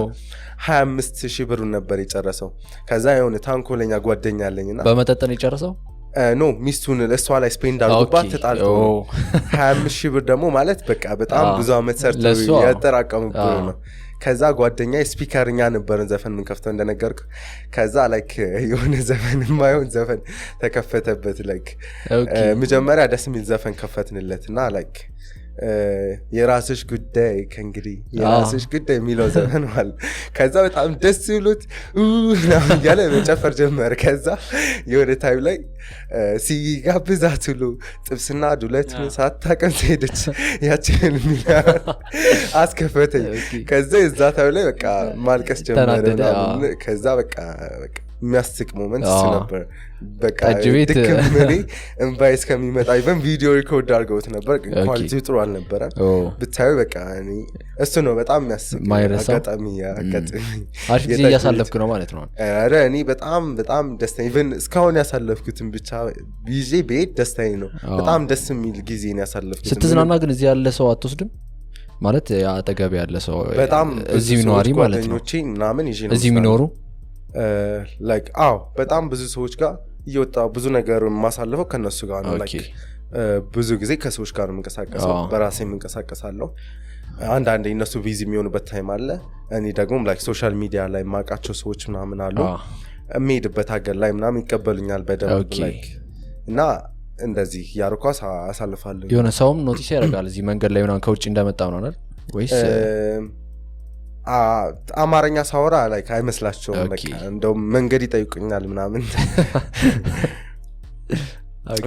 25,000 ብሩን ነበር የጨረሰው። ከዛ የሆነ ታንኮለኛ ጓደኛ አለኝና በመጠጥ ነው የጨረሰው። ኖ ሚስቱን እሷ ላይ ስፔንድ አድርጎባት ተጣልቶ 25,000 ብር ደግሞ ማለት በቃ በጣም ብዙ አመት ሰርተው ያጠራቀሙብን ነው። ከዛ ጓደኛ ስፒከርኛ ነበርን ዘፈን ምን ከፍተው እንደነገርኩ። ከዛ ላይክ የሆነ ዘፈን ማይሆን ዘፈን ተከፈተበት። ላይክ መጀመሪያ ደስ የሚል ዘፈን ከፈትንለትና ላይክ የራስሽ ጉዳይ ከእንግዲህ የራስሽ ጉዳይ የሚለው ዘፈን ማለት። ከዛ በጣም ደስ ብሎት ምናምን እያለ መጨፈር ጀመረ። ከዛ የሆነ ታይም ላይ ሲጋብዛት ሁሉ ጥብስና ዱለት ሳታቀምስ ሄደች ያችን የሚል አስከፈተኝ። ከዛ የዛ ታይም ላይ በቃ ማልቀስ ጀመረ። ከዛ በቃ የሚያስቅ ሞመንት እሱ ነበር። በቃ ድክምኔ እንባይ እስከሚመጣ ኢቨን ቪዲዮ ሪኮርድ አድርገውት ነበር፣ ግን ኳሊቲው ጥሩ አልነበረ። ብታዩ በቃ እሱ ነው በጣም የሚያስቅ አጋጣሚ። አሪፍ ጊዜ እያሳለፍክ ነው ማለት ነው። ኧረ እኔ በጣም ደስተኛ ኢቨን እስካሁን ያሳለፍኩትን ብቻ ይዤ ብሄድ ደስተኛ ነው። በጣም ደስ የሚል ጊዜ ነው ያሳለፍኩት። ስትዝናና ግን እዚህ ያለ ሰው አትወስድም ማለት አጠገብ ያለ ሰው በጣም እዚህ የሚኖሪ ማለት ነው ምናምን ይዤ ነው እዚህ የሚኖሩ ላይክ በጣም ብዙ ሰዎች ጋር እየወጣ ብዙ ነገር ማሳለፈው ከነሱ ጋር ነው። ላይክ ብዙ ጊዜ ከሰዎች ጋር የምንቀሳቀሰው፣ በራሴ የምንቀሳቀሳለሁ። አንዳንዴ እነሱ ቢዚ የሚሆኑበት ታይም አለ። እኔ ደግሞ ላይክ ሶሻል ሚዲያ ላይ ማቃቸው ሰዎች ምናምን አሉ፣ የሚሄድበት ሀገር ላይ ምናምን ይቀበሉኛል በደንብ ላይክ እና እንደዚህ ያርኳ አሳልፋለሁ። የሆነ ሰውም ኖቲስ ያደርጋል እዚህ መንገድ ላይ ምናምን ከውጭ እንደመጣ ነው አይደል ወይስ አማርኛ ሳወራ ላይክ አይመስላቸውም። በቃ እንደውም መንገድ ይጠይቁኛል ምናምን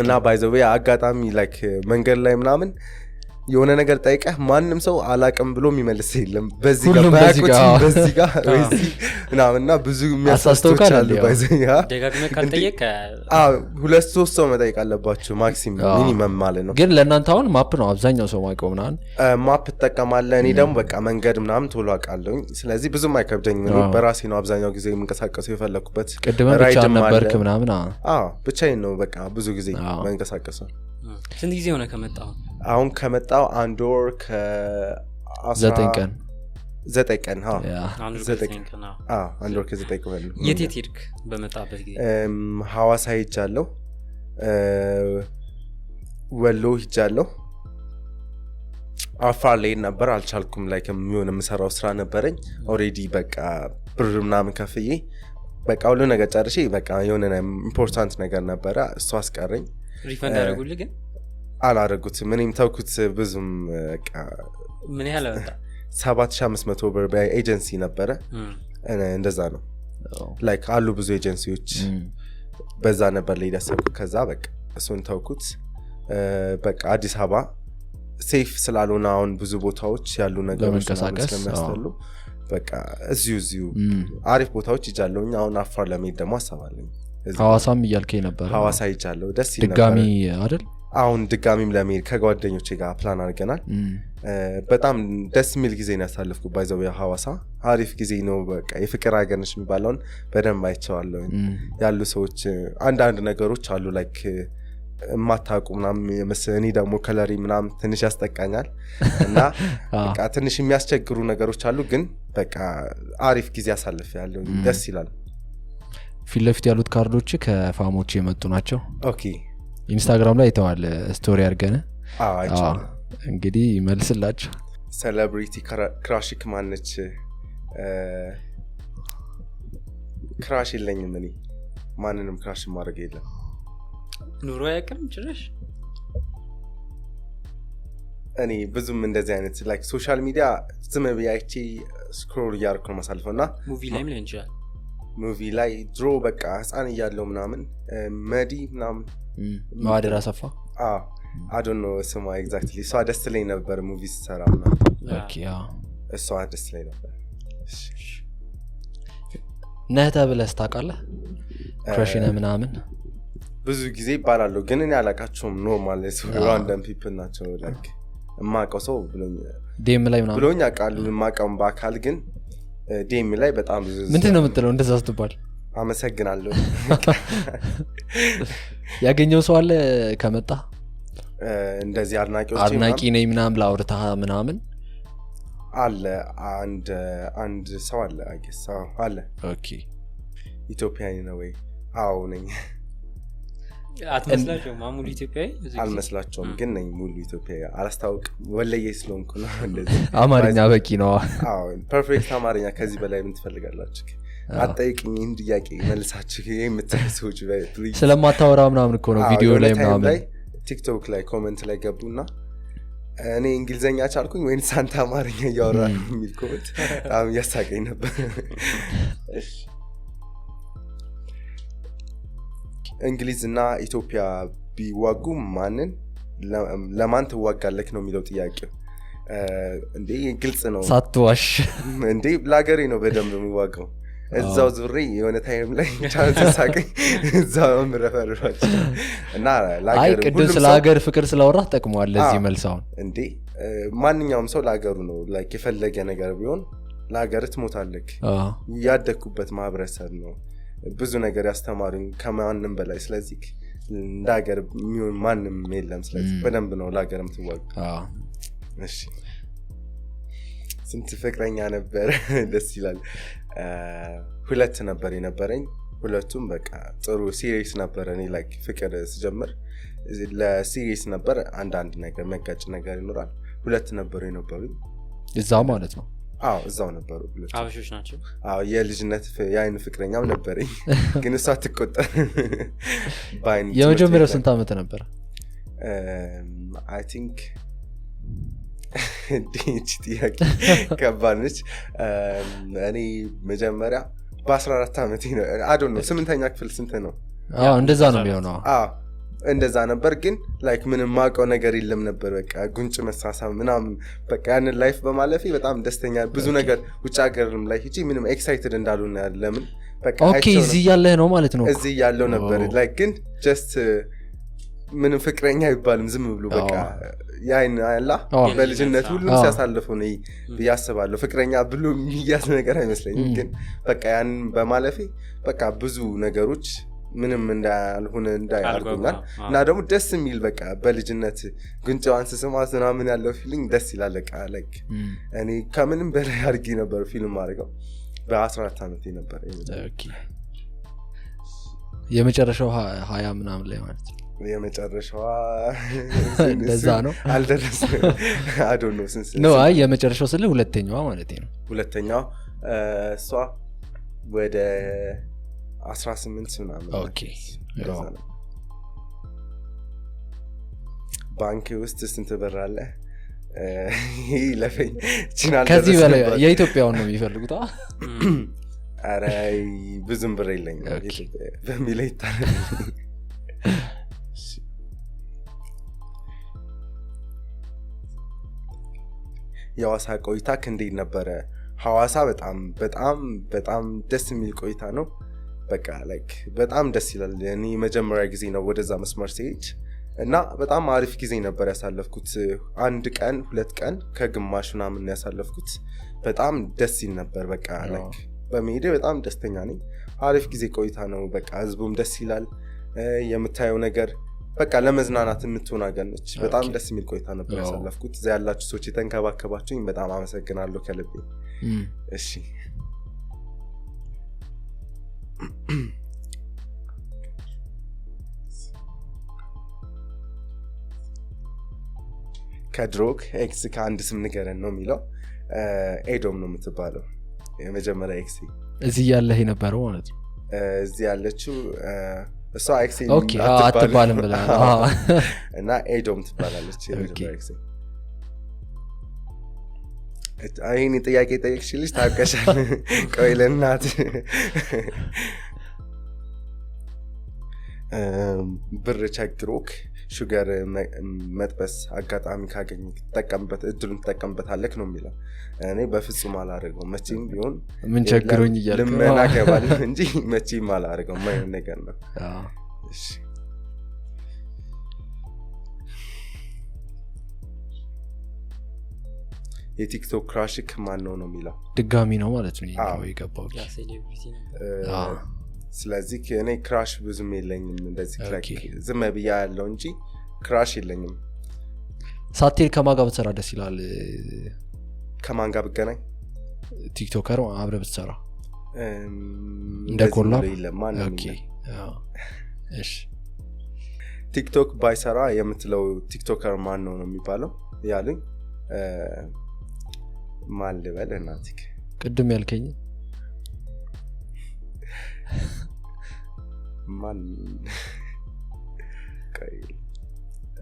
እና ባይ ዘ ዌይ አጋጣሚ ላይክ መንገድ ላይ ምናምን የሆነ ነገር ጠይቀህ ማንም ሰው አላቅም ብሎ የሚመልስ የለም። በዚህ ጋር ባያቁት በዚህ ጋር ወይዚህ ምናምንና ብዙ የሚያሳስተውች አሉ። ባይዘኛ ደጋግመህ ካልጠየቀ 2-3 ሰው መጠየቅ አለባችሁ ማክሲመም ሚኒመም ማለት ነው። ግን ለእናንተ አሁን ማፕ ነው አብዛኛው ሰው ማይቆም ምናምን ማፕ እጠቀማለሁ። እኔ ደግሞ በቃ መንገድ ምናምን ቶሎ አውቃለሁኝ። ስለዚህ ብዙም አይከብደኝም። እኔ በራሴ ነው አብዛኛው ጊዜ የምንቀሳቀሰው የፈለኩበት። ቅድም ብቻ ነበርክ ምናምን? ብቻዬን ነው በቃ ብዙ ጊዜ መንቀሳቀሰው። ስንት ጊዜ ሆነ ከመጣው? አሁን ከመጣው 1 ወር ከ9 ቀን 9 ቀን 9 ቀን 1 ወር ከ9 ቀን። የት ሄድክ በመጣበት ጊዜ? ሐዋሳ ሄጃለሁ፣ ወሎ ሄጃለሁ፣ አፋር ላይ ነበር አልቻልኩም። ላይ ከሚሆን የምሰራው ስራ ነበረኝ ኦሬዲ በቃ ብር ምናምን ከፍዬ በቃ ሁሉ ነገር ጨርሼ በቃ የሆነ ኢምፖርታንት ነገር ነበረ እሱ አስቀረኝ። ሪፈንድ አደረጉልህ? ግን አላደረጉትም። እኔም ተውኩት። ብዙም በቃ ምን ያህል ወጣ? 7500 ብር በኤጀንሲ ነበረ። እንደዛ ነው ላይክ አሉ ብዙ ኤጀንሲዎች በዛ ነበር ላይ ያሰብኩት። ከዛ በቃ እሱን ተውኩት። በቃ አዲስ አበባ ሴፍ ስላልሆነ አሁን ብዙ ቦታዎች ያሉ ነገሮች ስለሚያስጠሉ በቃ እዚሁ አሪፍ ቦታዎች ይጃለሁኝ። አሁን አፋር ለመሄድ ደግሞ አሰባለኝ። ሐዋሳም እያልከኝ ነበር? ሐዋሳ ይጃለሁ። ደስ ይላል። ድጋሚ አይደል? አሁን ድጋሚም ለመሄድ ከጓደኞቼ ጋር ፕላን አድርገናል። በጣም ደስ የሚል ጊዜ ነው ያሳለፍኩት። ባይዘው ሐዋሳ አሪፍ ጊዜ ነው። በቃ የፍቅር ሀገር ነች የሚባለውን በደንብ አይቼዋለሁ። ያሉ ሰዎች አንዳንድ ነገሮች አሉ ላይክ ማታቁ ምናምን እኔ ደግሞ ከለሪ ምናምን ትንሽ ያስጠቃኛል እና በቃ ትንሽ የሚያስቸግሩ ነገሮች አሉ። ግን በቃ አሪፍ ጊዜ አሳልፌያለሁ። ደስ ይላል። ፊት ለፊት ያሉት ካርዶች ከፋሞች የመጡ ናቸው። ኦኬ ኢንስታግራም ላይ አይተዋል ስቶሪ አድርገን? አይቻለሁ። እንግዲህ መልስላችሁ። ሴሌብሪቲ ክራሽክ ማነች? ክራሽ የለኝም እኔ ማንንም ክራሽ ማድረግ የለም። ኑሮ ያቀም ጭራሽ እኔ ብዙም እንደዚህ አይነት ላይክ ሶሻል ሚዲያ ዝም ብዬ አይቼ ስክሮል እያደረኩ ነው ማሳልፈውና ሙቪ ላይ ምን ይችላል? ሙቪ ላይ ድሮ በቃ ህፃን እያለሁ ምናምን መዲ ምናምን ማዋደር አሰፋ አዶኖ ስሟ ኤግዛክትሊ እሷ ደስ ላይ ነበር ሙቪ ሲሰራ ምናምን። ኦኬ እሷ ደስ ላይ ነበር። ነህ ተብለህ ታውቃለህ? ክራሽ ነህ ምናምን ብዙ ጊዜ ይባላለሁ ግን እኔ አላውቃቸውም። ኖርማል ራንደም ፒፕል ናቸው። ላይክ የማውቀው ሰው ዴም ላይ ምናምን ብሎኝ ያውቃሉ። የማውቀውም በአካል ግን ዴም ላይ በጣም ብዙ ምንድን ነው የምትለው እንደዛ ስትባል? አመሰግናለሁ። ያገኘው ሰው አለ ከመጣ? እንደዚህ አድናቂ ነኝ ምናምን ላውርታ ምናምን አለ አንድ ሰው አለ አይገስ አለ ኦኬ ኢትዮጵያዊ ነው ወይ አው ነኝ አትመስላቸው ማሙሉ ኢትዮጵያዊ አልመስላቸውም ግን ነኝ ሙሉ ኢትዮጵያዊ አላስታውቅ ወለየ ስለሆንኩ ነው እንደዚህ አማርኛ በቂ ነው አው ፐርፌክት አማርኛ ከዚህ በላይ ምን ትፈልጋላችሁ አጠይቅኝ እንዲያቂ መልሳችሁ የምትሰውች ፕሊዝ ስለማታወራ ምናምን እኮ ነው ቪዲዮ ላይ ምናምን ቲክቶክ ላይ ኮሜንት ላይ ገቡና እኔ እንግሊዘኛ ቻልኩኝ ወይን ሳንታ አማርኛ ያወራ የሚል ኮሜንት በጣም ያሳቀኝ ነበር እሺ እንግሊዝና ኢትዮጵያ ቢዋጉ ማንን ለማን ትዋጋለህ ነው የሚለው ጥያቄው እንዴ ግልጽ ነው ሳትዋሽ እንዴ ለሀገሬ ነው በደንብ የሚዋጋው እዛው ዙሪ የሆነ ታይም ላይ ቻንስ ሳቀኝ እዛው ምረፈረፋች እና ለሀገር ቅድም ስለ ሀገር ፍቅር ስለወራ ተጠቅሟል ለዚህ መልሳውን እንዴ ማንኛውም ሰው ለሀገሩ ነው ላይክ የፈለገ ነገር ቢሆን ለሀገር ትሞታለህ ያደኩበት ማህበረሰብ ነው ብዙ ነገር ያስተማሩኝ ከማንም በላይ ስለዚህ ለሀገር የሚሆን ማንም የለም ስለዚህ በደንብ ነው ለሀገርም ትዋጉ እሺ ስንት ፍቅረኛ ነበር ደስ ይላል ሁለት ነበር የነበረኝ ሁለቱም በቃ ጥሩ ሲሪየስ ነበር እኔ ላይክ ፍቅር ስጀምር ለሲሪየስ ነበር አንድ ነገር መጋጭ ነገር ይኖራል ሁለት ነበር የነበሩኝ እዛው ማለት ነው አዎ እዛው ነበሩ ሁለት አብሾች ናቸው አዎ የልጅነት ያይን ፍቅረኛም ነበረኝ ግን እሷ አትቆጠር ባይን የመጀመሪያው ስንት አመት ነበር I think ዲች ጥያቄ ከባድ ነች እኔ መጀመሪያ በ14 አመቴ ነው I don't know 8ኛ ክፍል ስንት ነው እንደዛ ነው የሚሆነው እንደዛ ነበር ግን ላይክ ምንም ማቀው ነገር የለም ነበር በቃ ጉንጭ መሳሳም ምናምን በቃ ያንን ላይፍ በማለፌ በጣም ደስተኛ ብዙ ነገር ውጭ ሀገርም ላይ ሂጂ ምንም ኤክሳይትድ እንዳልሆነ ለምን በቃ ኦኬ እዚህ ያለህ ነው ማለት ነው እዚህ ያለው ነበር ላይክ ግን ጀስት ምንም ፍቅረኛ አይባልም ዝም ብሎ በቃ ያይን አላ በልጅነት ሁሉም ሲያሳልፉ ነው ያስባለሁ ፍቅረኛ ብሎ የሚያስ ነገር አይመስለኝም ግን በቃ ያን በማለፌ በቃ ብዙ ነገሮች ምንም እንዳልሆነ እንዳያርጉኛል እና ደግሞ ደስ የሚል በቃ በልጅነት ጉንጫዋን ስስማት ምናምን ያለው ፊሊንግ ደስ ይላል በቃ ላይክ እኔ ከምንም በላይ አድርጌ ነበር ፊልም ማድረገው በ14 አመቴ ነበር የመጨረሻው 20 ምናምን ላይ ማለት ነው የመጨረሻው እንደዛ ነው አልደረስም I don't know since ነው አይ የመጨረሻው ስለ ሁለተኛዋ ማለት ነው ሁለተኛው እሷ ወደ 18 ምናምን ኦኬ ባንክ ውስጥ ስንት ብር አለ ለፈኝ ቻናል ከዚህ በላይ የኢትዮጵያውን ነው የሚፈልጉት አረ ብዙም ብር የለኝም ኢትዮጵያ በሚለው ይታረል የሐዋሳ ቆይታ እንዴት ነበረ ሐዋሳ በጣም ደስ የሚል ቆይታ ነው በቃ ላይክ በጣም ደስ ይላል እኔ መጀመሪያ ጊዜ ነው ወደዛ መስመር ሲሄድ እና በጣም አሪፍ ጊዜ ነበር ያሳለፍኩት አንድ ቀን ሁለት ቀን ከግማሽ ምናምን ያሳለፍኩት በጣም ደስ ይል ነበር በቃ ላይክ በመሄዴ በጣም ደስተኛ ነኝ አሪፍ ጊዜ ቆይታ ነው በቃ ህዝቡም ደስ ይላል የምታየው ነገር በቃ ለመዝናናት የምትሆን አገነች በጣም ደስ የሚል ቆይታ ነበር ያሳለፍኩት እዛ ያላችሁ ሰዎች የተንከባከባችሁኝ በጣም አመሰግናለሁ ከልቤ እሺ ከድሮክ ኤክስ ከአንድ ስም ንገረን ነው የሚለው ኤዶም ነው የምትባለው የመጀመሪያ ኤክስ እዚህ ያለህ የነበረው ማለት ነው እዚህ ያለችው እሷ ኤክስ ኦኬ አትባልም ብላ እና ኤዶም ትባላለች የመጀመሪያ ኤክስ አይኔ ጥያቄ ጠይቅሽልሽ ታውቀሻል ቆይ ለእናት ብር ቸግሮክ ሹገር መጥበስ አጋጣሚ ካገኝ ተጠቀምበት እድሉን ተጠቀምበታለህ ነው የሚለው እኔ በፍጹም አላደርገውም መቼም ቢሆን ምን ቸግሮኝ እያልኩ ልመና ገባል እንጂ መቼም አላደርገውም ማይሆን ነገር ነው እሺ የቲክቶክ ክራሽክ ማን ነው ነው የሚለው ድጋሚ ነው ማለት ነው ይሄው የገባው ስለዚህ እኔ ክራሽ ብዙም የለኝም እንደዚህ ክራክ ዝም ብያ ያለው እንጂ ክራሽ የለኝም ሳትሄድ ከማን ጋር ብትሰራ ደስ ይላል? ከማን ጋር ብገናኝ? ቲክቶከር አብረህ ብትሰራ እንደ ኮላብ? ኦኬ እሺ። ቲክቶክ ባይሰራ የምትለው ቲክቶከር ማን ነው የሚባለው ያሉኝ? ማን ልበል እናትክ? ቅድም ያልከኝ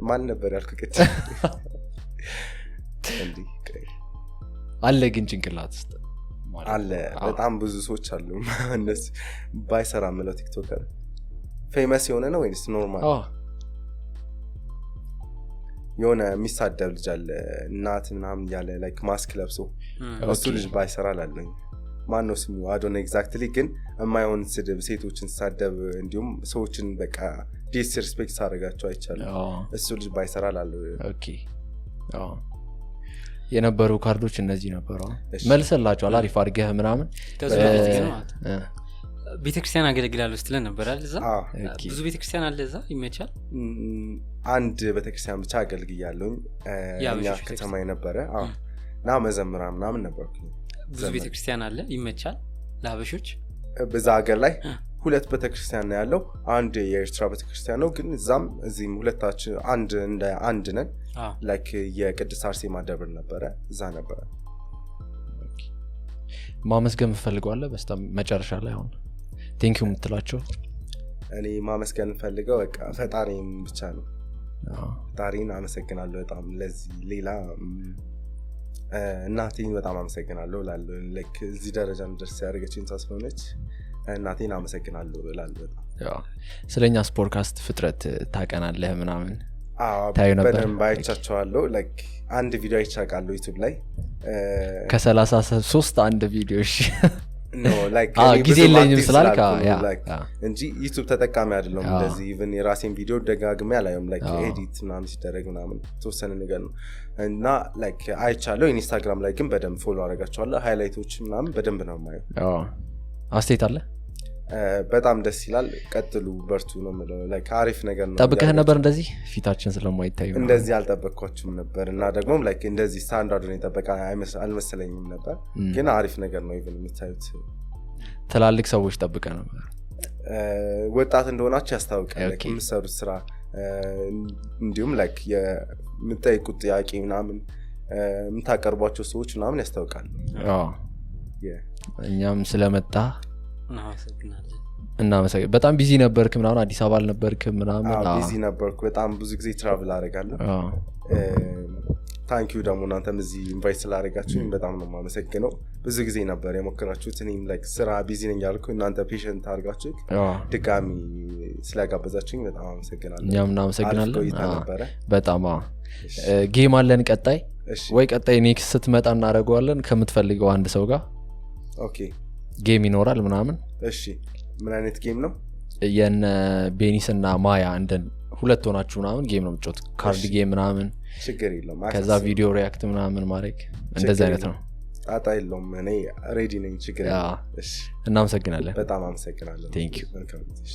ማን ነበር ያልኩት? አለ ግን ጭንቅላት ውስጥ አለ በጣም ብዙ ሰዎች አሉ። እነሱ ባይሰራ ምለው ቲክቶከር ፌመስ የሆነ ነው ወይስ ኖርማል? የሆነ የሚሳደብ ልጅ አለ እናት ምናምን ያለ ላይክ ማስክ ለብሶ እሱ ልጅ ባይሰራ ላለኝ ማን ነው ስሙ? አይ ዶንት ኖ ኤግዛክትሊ ግን የማይሆን ስድብ ሴቶችን ሲሳደብ እንዲሁም ሰዎችን በቃ ዲስሪስፔክት አደረጋቸው አይቻልም። እሱ ልጅ ባይሰራ ላለው። ኦኬ የነበሩ ካርዶች እነዚህ ነበሩ። መልሰላችኋል አሪፍ አድርገህ ምናምን። ቤተክርስቲያን አገለግላለሁ ስትል ነበር አይደል? እዛ ብዙ ቤተክርስቲያን አለ እዛ ይመቻል። አንድ ቤተክርስቲያን ብቻ አገልግያለሁኝ እኛ ከተማ የነበረ እና መዘምራን ምናምን ነበርኩ። ብዙ ቤተክርስቲያን አለ ይመቻል ለሀበሾች በዛ ሀገር ላይ 2 ቤተክርስቲያን ነው ያለው። አንድ የኤርትራ ቤተክርስቲያን ነው ግን እዛም እዚህም ሁለታችን አንድ ነን። ላይክ የቅድስት አርሴማ ደብር ነበረ እዛ ነበረ። ማመስገን ፈልገዋለሁ በስተ መጨረሻ ላይ አሁን ቴንክ ዩ የምትላቸው? እኔ ማመስገን ፈልገው በቃ ፈጣሪን ብቻ ነው። ፈጣሪን አመሰግናለሁ በጣም ለዚህ ሌላ እናቴን በጣም አመሰግናለሁ እላለሁ። ላይክ እዚህ ደረጃ እንደርስ ያደረገችኝ ታስፈነች እናቴን አመሰግናለሁ እላለሁ በጣም። ስለኛ ፖድካስት ፍጥረት ታቀናለህ ምናምን ታዩ ነበር? በደንብ አይቻቸዋለሁ። ላይክ አንድ ቪዲዮ አይቻቃለሁ ዩቲዩብ ላይ ከ33 አንድ ቪዲዮ። እሺ ኖ ላይክ ጊዜ የለኝም ስላልካ እንጂ ዩቲዩብ ተጠቃሚ አይደለም። እንደዚህ ኢቭን የራሴን ቪዲዮ ደጋግሜ አላየም። ላይክ ኤዲት ምናምን ሲደረግ ምናምን ተወሰነ ነገር ነው እና ላይክ አይቻለሁ። ኢንስታግራም ላይ ግን በደንብ ፎሎ አደርጋቸዋለሁ። ሃይላይቶች ምናምን በደንብ ነው የማየው። አስተያየት አለ? በጣም ደስ ይላል። ቀጥሉ በርቱ ነው የምለው። ላይክ አሪፍ ነገር ነው። ጠብቀህ ነበር እንደዚህ ፊታችን ስለማይታዩ? እንደዚህ አልጠበቅኳችሁም ነበር እና ደግሞ ላይክ እንደዚህ ስታንዳርድ ነው የጠበቀ አልመሰለኝም ነበር። ግን አሪፍ ነገር ነው። ኢቭን የምታዩት ትላልቅ ሰዎች ጠብቀህ ነበር። ወጣት እንደሆናችሁ ያስታውቃል። ላይክ የምትሰሩት ስራ እንዲሁም ላይክ የምትጠይቁት ጥያቄ ምናምን የምታቀርቧቸው ሰዎች ምናምን ያስታውቃል። እኛም ስለመጣ እናመሰግናለን። በጣም ቢዚ ነበርክ ምናምን? አዲስ አበባ አልነበርክም ምናምን? ቢዚ ነበርኩ በጣም ብዙ ጊዜ ትራቭል አደርጋለሁ። ታንኪዩ ደግሞ እናንተም እዚህ ኢንቫይት ስላደረጋችሁኝ በጣም ነው የማመሰግነው። ብዙ ጊዜ ነበር የሞከራችሁት። እኔም ላይክ ስራ ቢዚ ነኝ ያልኩ እናንተ ፔሽንት አድርጋችሁ ድጋሚ ስለጋበዛችሁኝ በጣም አመሰግናለሁ። እኛም እናመሰግናለን በጣም። ጌም አለን ቀጣይ ወይ? ቀጣይ ኔክስት ስትመጣ እናደርገዋለን ከምትፈልገው አንድ ሰው ጋር። ኦኬ ጌም ይኖራል ምናምን። እሺ ምን አይነት ጌም ነው? የነ ቤኒስ እና ማያ እንደ ሁለት ሆናችሁ ምናምን ጌም ነው የምትጫወት። ካርድ ጌም ምናምን። ችግር የለውም። ከዛ ቪዲዮ ሪያክት ምናምን ማድረግ እንደዚህ አይነት ነው። ጣጣ የለውም። እኔ ሬዲ ነኝ። ችግር የለውም። እሺ እናመሰግናለን። በጣም አመሰግናለሁ። ቴንክ ዩ